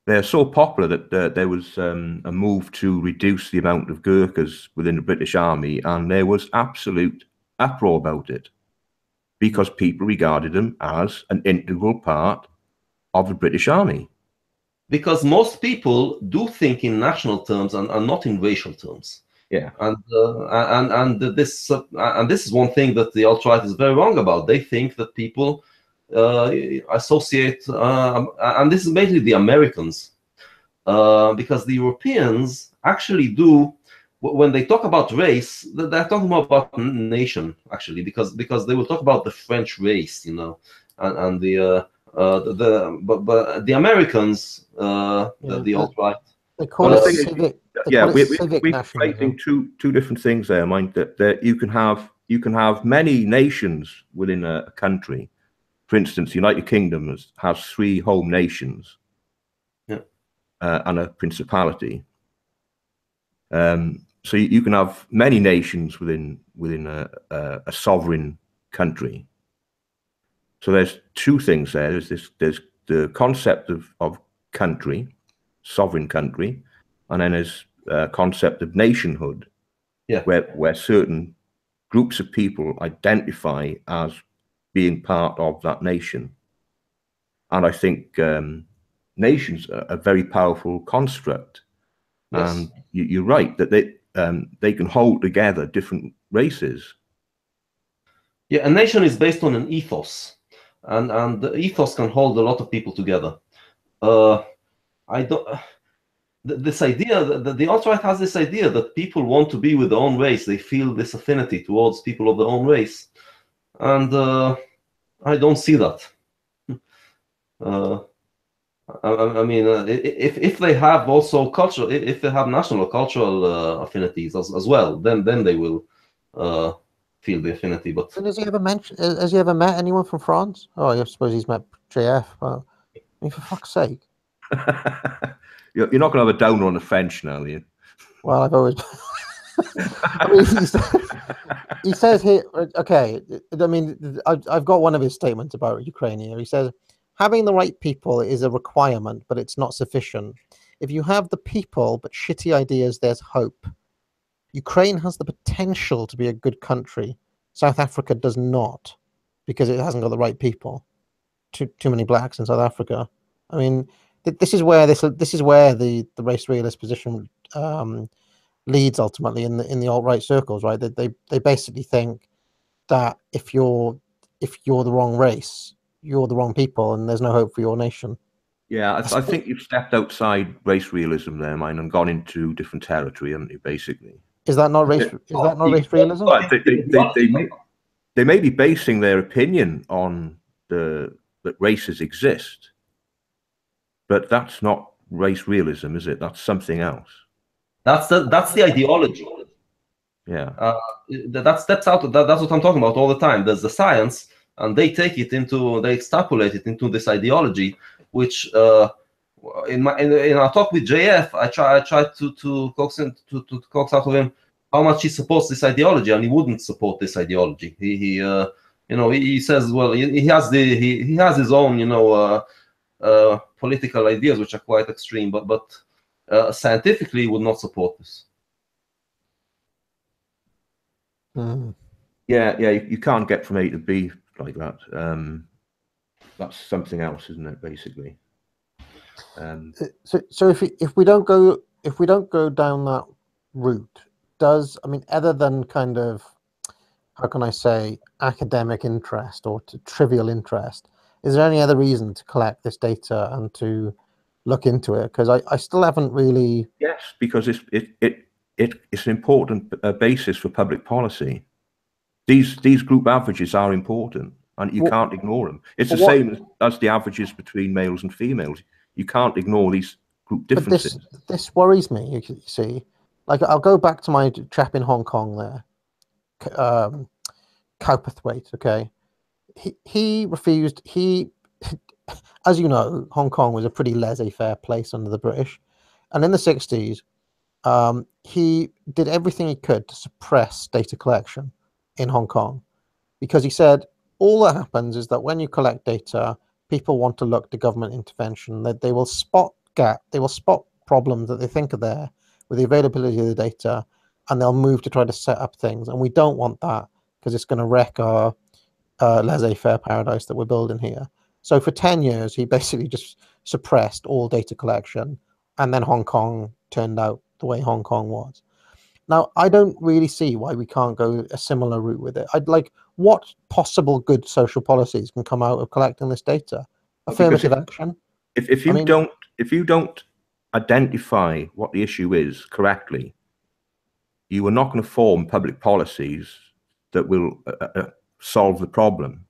They're so popular that there was a move to reduce the amount of Gurkhas within the British Army, and there was absolute uproar about it, because people regarded them as an integral part of the British Army. Because most people do think in national terms and not in racial terms. Yeah. And this is one thing that the alt-right is very wrong about. They think that people associate, and this is mainly the Americans, because the Europeans actually do, when they talk about race, they're talking more about nation, actually, because they will talk about the French race, you know, and but the Americans, the alt-right. They call it thing is, civic. They yeah, call it civic we're nationalism. conflating two different things there, mind. That you can have many nations within a country. For instance, the United Kingdom has 3 home nations, Yeah. And a principality. So you can have many nations within a sovereign country. So there's 2 things there. There's the concept of country, sovereign country, and then there's a concept of nationhood, Yeah. where certain groups of people identify as being part of that nation. And I think nations are a very powerful construct. Yes. And you're right that they can hold together different races. Yeah, a nation is based on an ethos, and the ethos can hold a lot of people together. I don't. This idea that the alt-right has this idea that people want to be with their own race. They feel this affinity towards people of their own race, and I don't see that. I mean, if they have also cultural, if they have national or cultural affinities as well, then they will feel the affinity. But And has he ever met anyone from France? Oh, I suppose he's met JF. Well, I mean, for fuck's sake. You're not going to have a downer on the French now, are you? Well, I've always. I mean, he says here. Okay, I mean, I've got one of his statements about Ukraine here. He says, "Having the right people is a requirement, but it's not sufficient. If you have the people but shitty ideas, there's hope. Ukraine has the potential to be a good country. South Africa does not, because it hasn't got the right people. Too many blacks in South Africa. I mean, this is where the race realist position leads ultimately in the alt-right circles, right? They basically think that if you're the wrong race, you're the wrong people, and there's no hope for your nation. Yeah, I think you've stepped outside race realism there, mine, and gone into different territory, haven't you? Basically, is that not race? Is that not race realism? They may be basing their opinion on that races exist, but that's not race realism, is it? That's something else. That's the ideology. Yeah. That steps out. That's what I'm talking about all the time. There's the science, and they extrapolate it into this ideology, which in our talk with JF, I tried to coax out of him how much he supports this ideology, and he wouldn't support this ideology. He says, well, he has his own political ideas which are quite extreme, but scientifically he would not support this. Yeah, you can't get from A to B like that. That's something else, isn't it? Basically. So if we don't go down that route, other than kind of, how can I say, academic interest or trivial interest, is there any other reason to collect this data and to look into it? Because I still haven't really. Yes, because it's an important basis for public policy. These group averages are important, and you can't ignore them. It's the same as the averages between males and females. You can't ignore these group differences. But this worries me. You see, like, I'll go back to my chap in Hong Kong there, Cowperthwaite. Okay, he refused. As you know, Hong Kong was a pretty laissez-faire place under the British, and in the 60s, he did everything he could to suppress data collection in Hong Kong, because he said all that happens is that when you collect data, people want to look to government intervention, that they will spot problems that they think are there with the availability of the data, and they'll move to try to set up things. And we don't want that, because it's going to wreck our laissez-faire paradise that we're building here. So for 10 years, he basically just suppressed all data collection, and then Hong Kong turned out the way Hong Kong was. Now, I don't really see why we can't go a similar route with it. I'd like, what possible good social policies can come out of collecting this data? Affirmative action. If you don't identify what the issue is correctly, you are not going to form public policies that will solve the problem.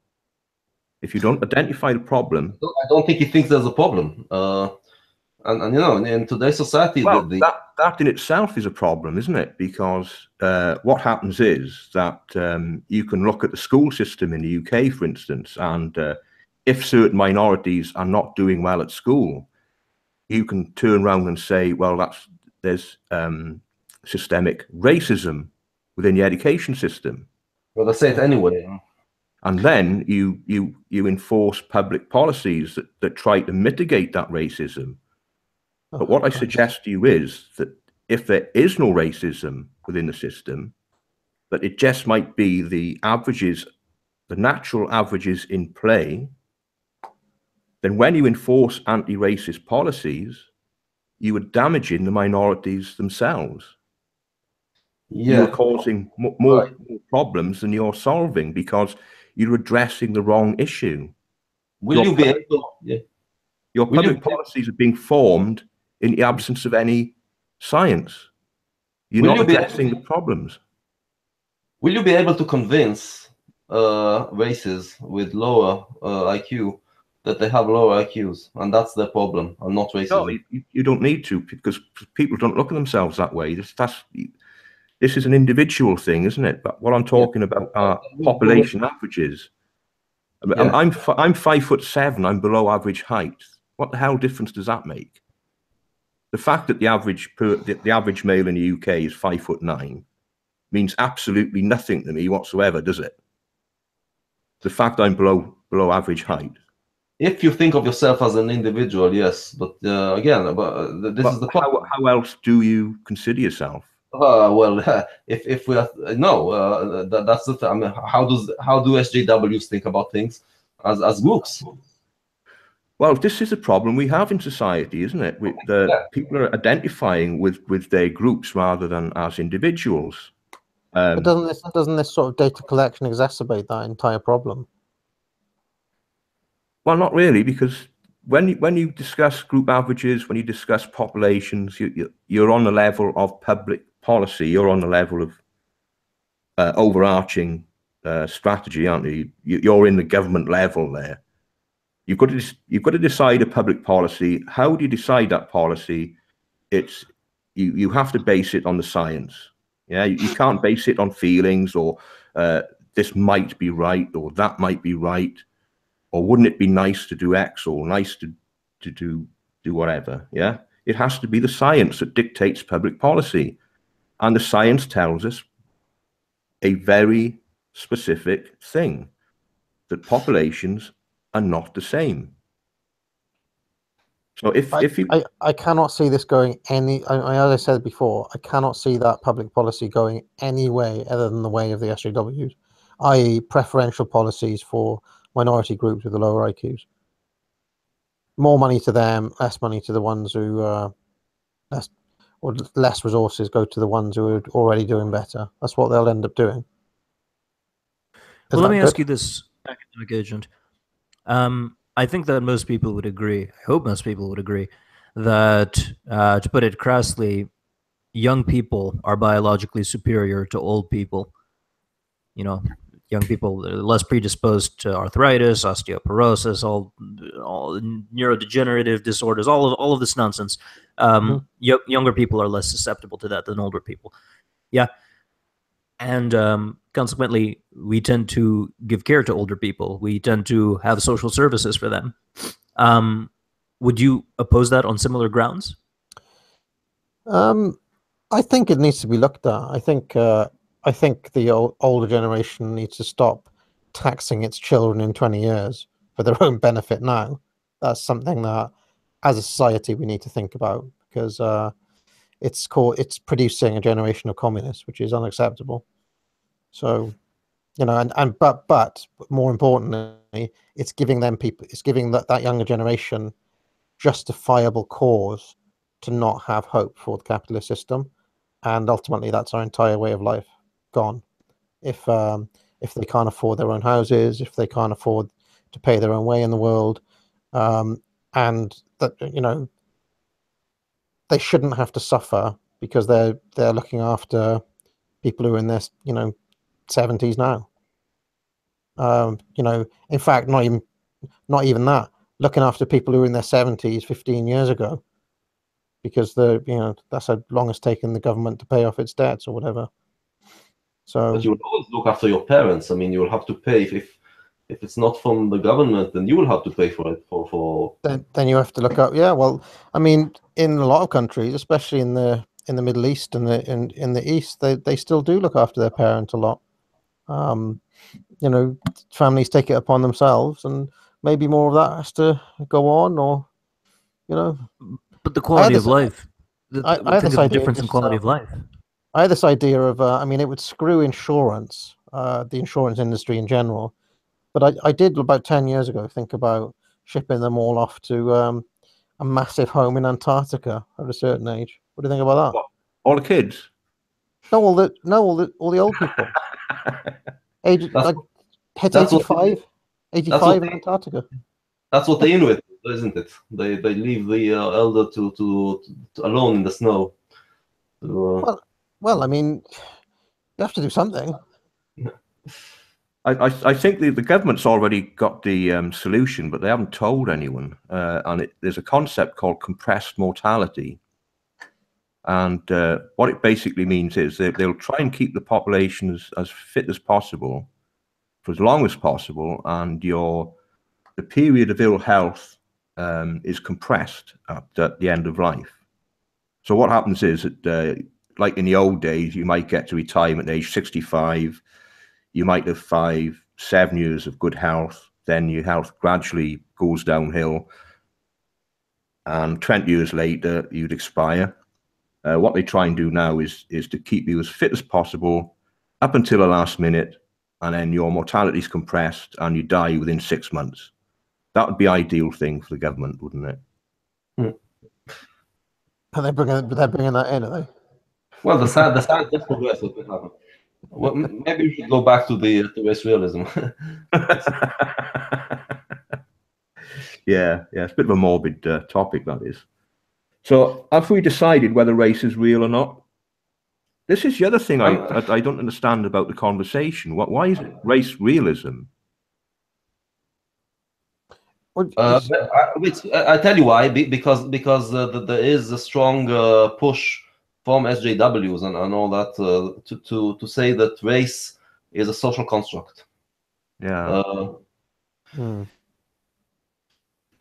If you don't identify the problem, I don't think he thinks there's a problem. And you know, in today's society, well, that in itself is a problem, isn't it? Because what happens is that you can look at the school system in the UK, for instance, and if certain minorities are not doing well at school, you can turn around and say, well, there's systemic racism within the education system. Well, they say it anyway. And then you enforce public policies that try to mitigate that racism. But what I suggest to you is that if there is no racism within the system, that it just might be the averages, the natural averages in play, then when you enforce anti-racist policies, you are damaging the minorities themselves. Yeah. You're causing more problems than you're solving because you're addressing the wrong issue. Will you be able? Yeah. Your public policies are being formed in the absence of any science. You're not addressing the problems. Will you be able to convince races with lower IQ that they have lower IQs and that's their problem and not racism? No, you don't need to, because people don't look at themselves that way. This is an individual thing, isn't it? But what I'm talking about are population averages. I'm 5'7". I'm below average height. What the hell difference does that make? The fact that the average male in the UK is 5'9" means absolutely nothing to me whatsoever, does it? The fact I'm below average height. If you think of yourself as an individual, yes, but again, this is the problem. How else do you consider yourself? Well, if we are, no, that's the thing. I mean, how do SJWs think about things as groups? Well, this is a problem we have in society, isn't it? People are identifying with their groups rather than as individuals. But doesn't this sort of data collection exacerbate that entire problem? Well, not really, because when you discuss group averages, when you discuss populations, you're on the level of public policy. You're on the level of overarching strategy, aren't you? You're in the government level there. You've got to decide a public policy. How do you decide that policy? You have to base it on the science. Yeah, you can't base it on feelings or this might be right or that might be right, or wouldn't it be nice to do X or nice to do whatever. Yeah, it has to be the science that dictates public policy, and the science tells us a very specific thing, that populations are not the same. So if you, I cannot see this going as I said before, I cannot see that public policy going any way other than the way of the SJWs, i.e. preferential policies for minority groups with the lower IQs. More money to them, less money to the ones who less resources go to the ones who are already doing better. That's what they'll end up doing. Well, let me ask you this, academic agent. I think that most people would agree, I hope most people would agree, that, to put it crassly, young people are biologically superior to old people. You know, young people are less predisposed to arthritis, osteoporosis, all neurodegenerative disorders, all of this nonsense. Younger people are less susceptible to that than older people. Yeah. And consequently, we tend to give care to older people. We tend to have social services for them. Would you oppose that on similar grounds? I think it needs to be looked at. I think the older generation needs to stop taxing its children in 20 years for their own benefit now. That's something that, as a society, we need to think about, because it's producing a generation of communists, which is unacceptable. So, you know, but more importantly, it's giving that younger generation justifiable cause to not have hope for the capitalist system. and ultimately that's our entire way of life gone. If they can't afford their own houses, if they can't afford to pay their own way in the world, and that, you know, they shouldn't have to suffer because they're looking after people who are in their, you know, 70s now. You know, in fact, not even that, looking after people who are in their 70s 15 years ago, because you know, that's how long it's taken the government to pay off its debts or whatever. So, but you will always look after your parents. I mean, you will have to pay if it's not from the government, then you will have to pay for it. For then you have to look up. Yeah, well, I mean, in a lot of countries, especially in the Middle East and in the East, they still do look after their parents a lot. You know, families take it upon themselves, and maybe more of that has to go on, or, you know. But the quality of life. I had Think this of the idea difference in quality of life. I had this idea of, I mean, it would screw insurance, the insurance industry in general. But I did about 10 years ago think about shipping them all off to a massive home in Antarctica at a certain age. What do you think about that? What, all the kids? No, all the old people. Age like hit 85, 85 in Antarctica. That's what they Inuit, isn't it? They leave the elder to alone in the snow. Well, I mean, you have to do something. I think the government's already got the solution, but they haven't told anyone. And there's a concept called compressed mortality. And what it basically means is they'll try and keep the population as fit as possible for as long as possible, and the period of ill health is compressed at the end of life. So what happens is that, like in the old days, you might get to retirement age 65, you might have 5-7 years of good health, then your health gradually goes downhill, and 20 years later, you'd expire. What they try and do now is to keep you as fit as possible up until the last minute, and then your mortality is compressed and you die within 6 months. That would be ideal thing for the government, wouldn't it? Are they bringing that in, are they? Well, the science does progress. What will happen? Well, maybe we should go back to race realism. Yeah, it's a bit of a morbid topic, that is. So, have we decided whether race is real or not? This is the other thing I don't understand about the conversation. Why is it race realism? I tell you why. Because there is a strong push from SJWs and all that to say that race is a social construct. Yeah.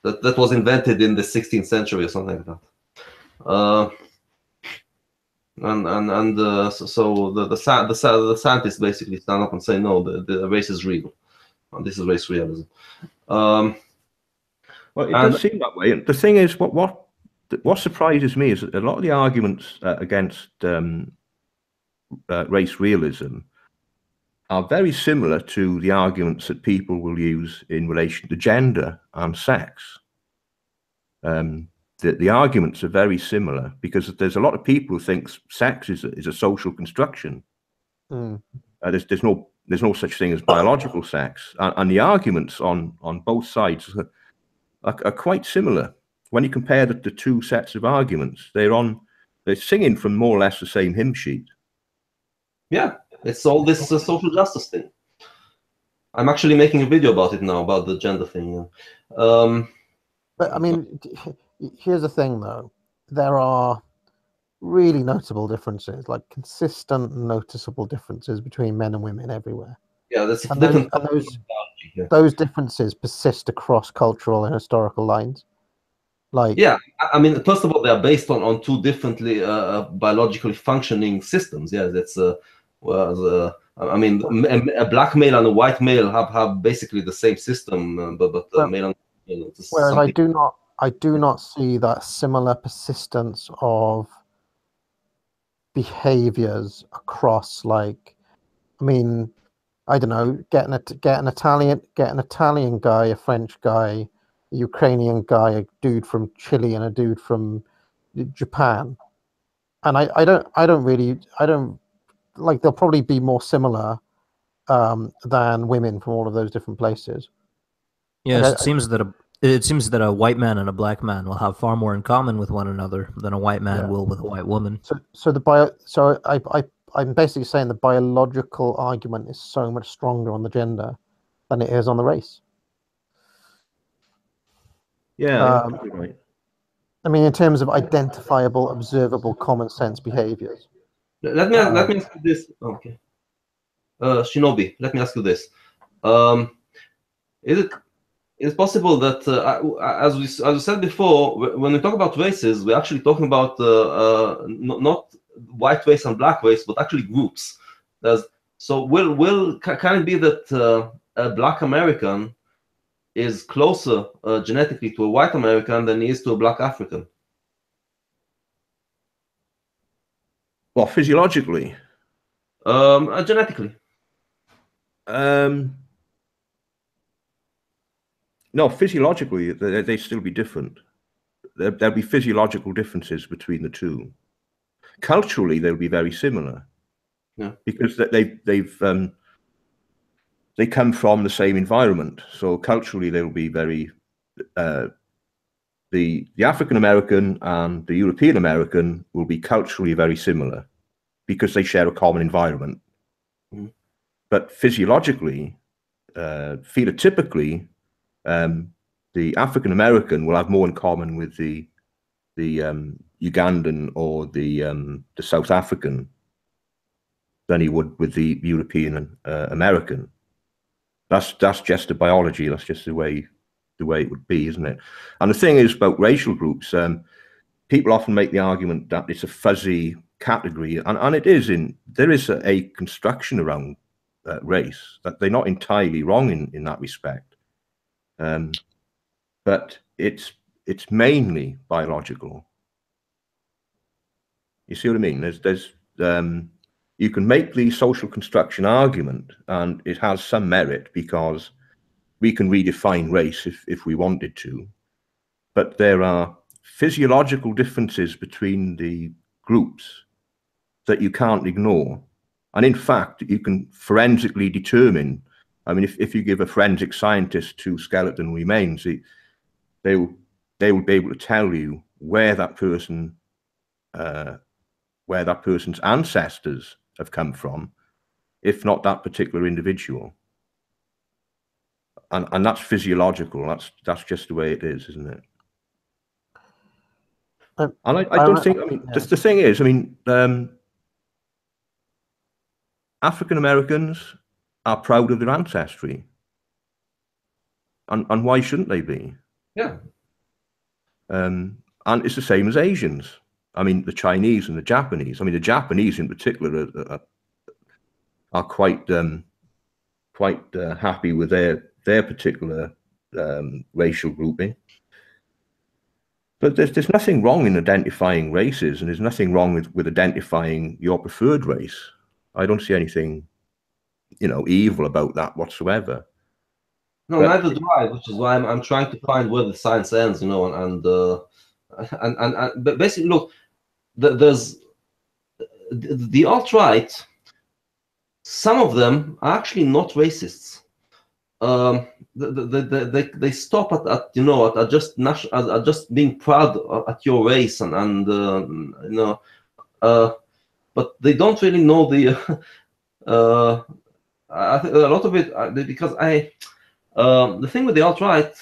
That was invented in the 16th century or something like that. So the scientists basically stand up and say, no, the race is real, and this is race realism. Well, it does seem that way. The thing is, what surprises me is that a lot of the arguments against race realism are very similar to the arguments that people will use in relation to gender and sex. The arguments are very similar because there's a lot of people who think sex is a social construction. There's no such thing as biological sex, and the arguments on both sides are quite similar. When you compare the two sets of arguments, they're singing from more or less the same hymn sheet. Yeah, it's all this social justice thing. I'm actually making a video about it now, about the gender thing. But I mean, here's the thing, though. There are really notable differences, like consistent, noticeable differences between men and women everywhere. Yeah, that's different. Those differences persist across cultural and historical lines. Like, yeah, I mean, first of all, they are based on two differently biologically functioning systems. Yeah, that's I mean, a black male and a white male have basically the same system, but male and female. Whereas I do not see that similar persistence of behaviors across, like, I mean, I don't know, get an Italian guy, a French guy, a Ukrainian guy, a dude from Chile, and a dude from Japan. And I don't like. They'll probably be more similar than women from all of those different places. Yes, Like, it seems that a white man and a black man will have far more in common with one another than a white man will with a white woman. I'm basically saying the biological argument is so much stronger on the gender than it is on the race. Yeah, you're right. I mean, in terms of identifiable, observable, common sense behaviors. Let me ask you this. Okay, Shinobi, let me ask you this. Is it possible that, as we said before, when we talk about races, we're actually talking about not white race and black race, but actually groups. So can it be that a black American is closer genetically to a white American than he is to a black African? Well, physiologically, Genetically. No, physiologically, they still be different. There'll be physiological differences between the two. Culturally, they'll be very similar. Yeah. Because they come from the same environment. So culturally, they'll be very the African American and the European American will be culturally very similar because they share a common environment. Mm. But physiologically, phenotypically, the African American will have more in common with the Ugandan or the South African than he would with the European American. That's just the biology. That's just the way it would be, isn't it? And the thing is about racial groups, people often make the argument that it's a fuzzy category, and it is. There is a construction around race that they're not entirely wrong in that respect, but it's mainly biological. You see what I mean? There's you can make the social construction argument, and it has some merit because we can redefine race if we wanted to. But there are physiological differences between the groups that you can't ignore. And in fact, you can forensically determine. I mean, if you give a forensic scientist 2 skeleton remains, they will be able to tell you where that person's ancestors have come from, if not that particular individual. And that's physiological. That's just the way it is, isn't it? And I don't think. I mean, yeah. The thing is, I mean, African Americans are proud of their ancestry, and why shouldn't they be? Yeah. And it's the same as Asians. I mean, the Chinese and the Japanese. I mean, the Japanese in particular are quite happy with their particular racial grouping. But there's nothing wrong in identifying races, and there's nothing wrong with identifying your preferred race. I don't see anything, evil about that whatsoever. No, neither do I, which is why I'm trying to find where the science ends, and but basically, look, there's the alt-right. Some of them are actually not racists. They stop at just being proud at your race but they don't really know the. I think a lot of it because the thing with the alt-right,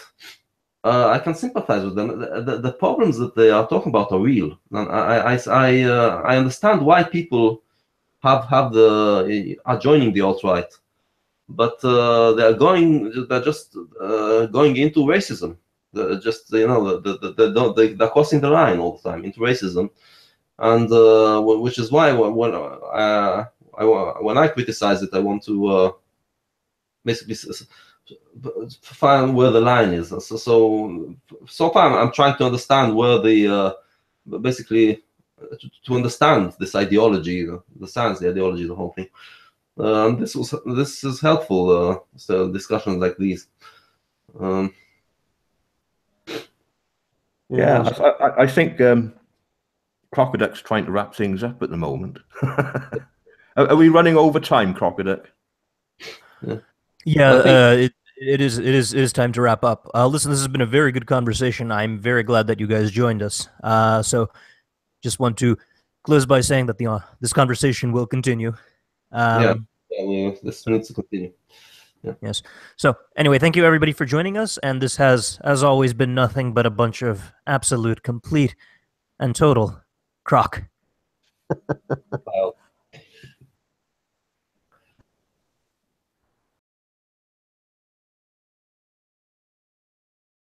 I can sympathize with them. The problems that they are talking about are real, and I understand why people are joining the alt-right. But they're just going into racism. They're crossing the line all the time into racism, and which is why when I criticize it, I want to basically find where the line is. So far, I'm trying to understand where the basically to understand this ideology, the science, the ideology, the whole thing. This is helpful. So discussions like these. I think Crocoduk's trying to wrap things up at the moment. Are we running over time, Crocoduk? Yeah, it is time to wrap up. Listen, this has been a very good conversation. I'm very glad that you guys joined us. So just want to close by saying that this conversation will continue. This needs to continue. Yeah. Yes. So anyway, thank you everybody for joining us. And this has, as always, been nothing but a bunch of absolute, complete, and total crock. Wow.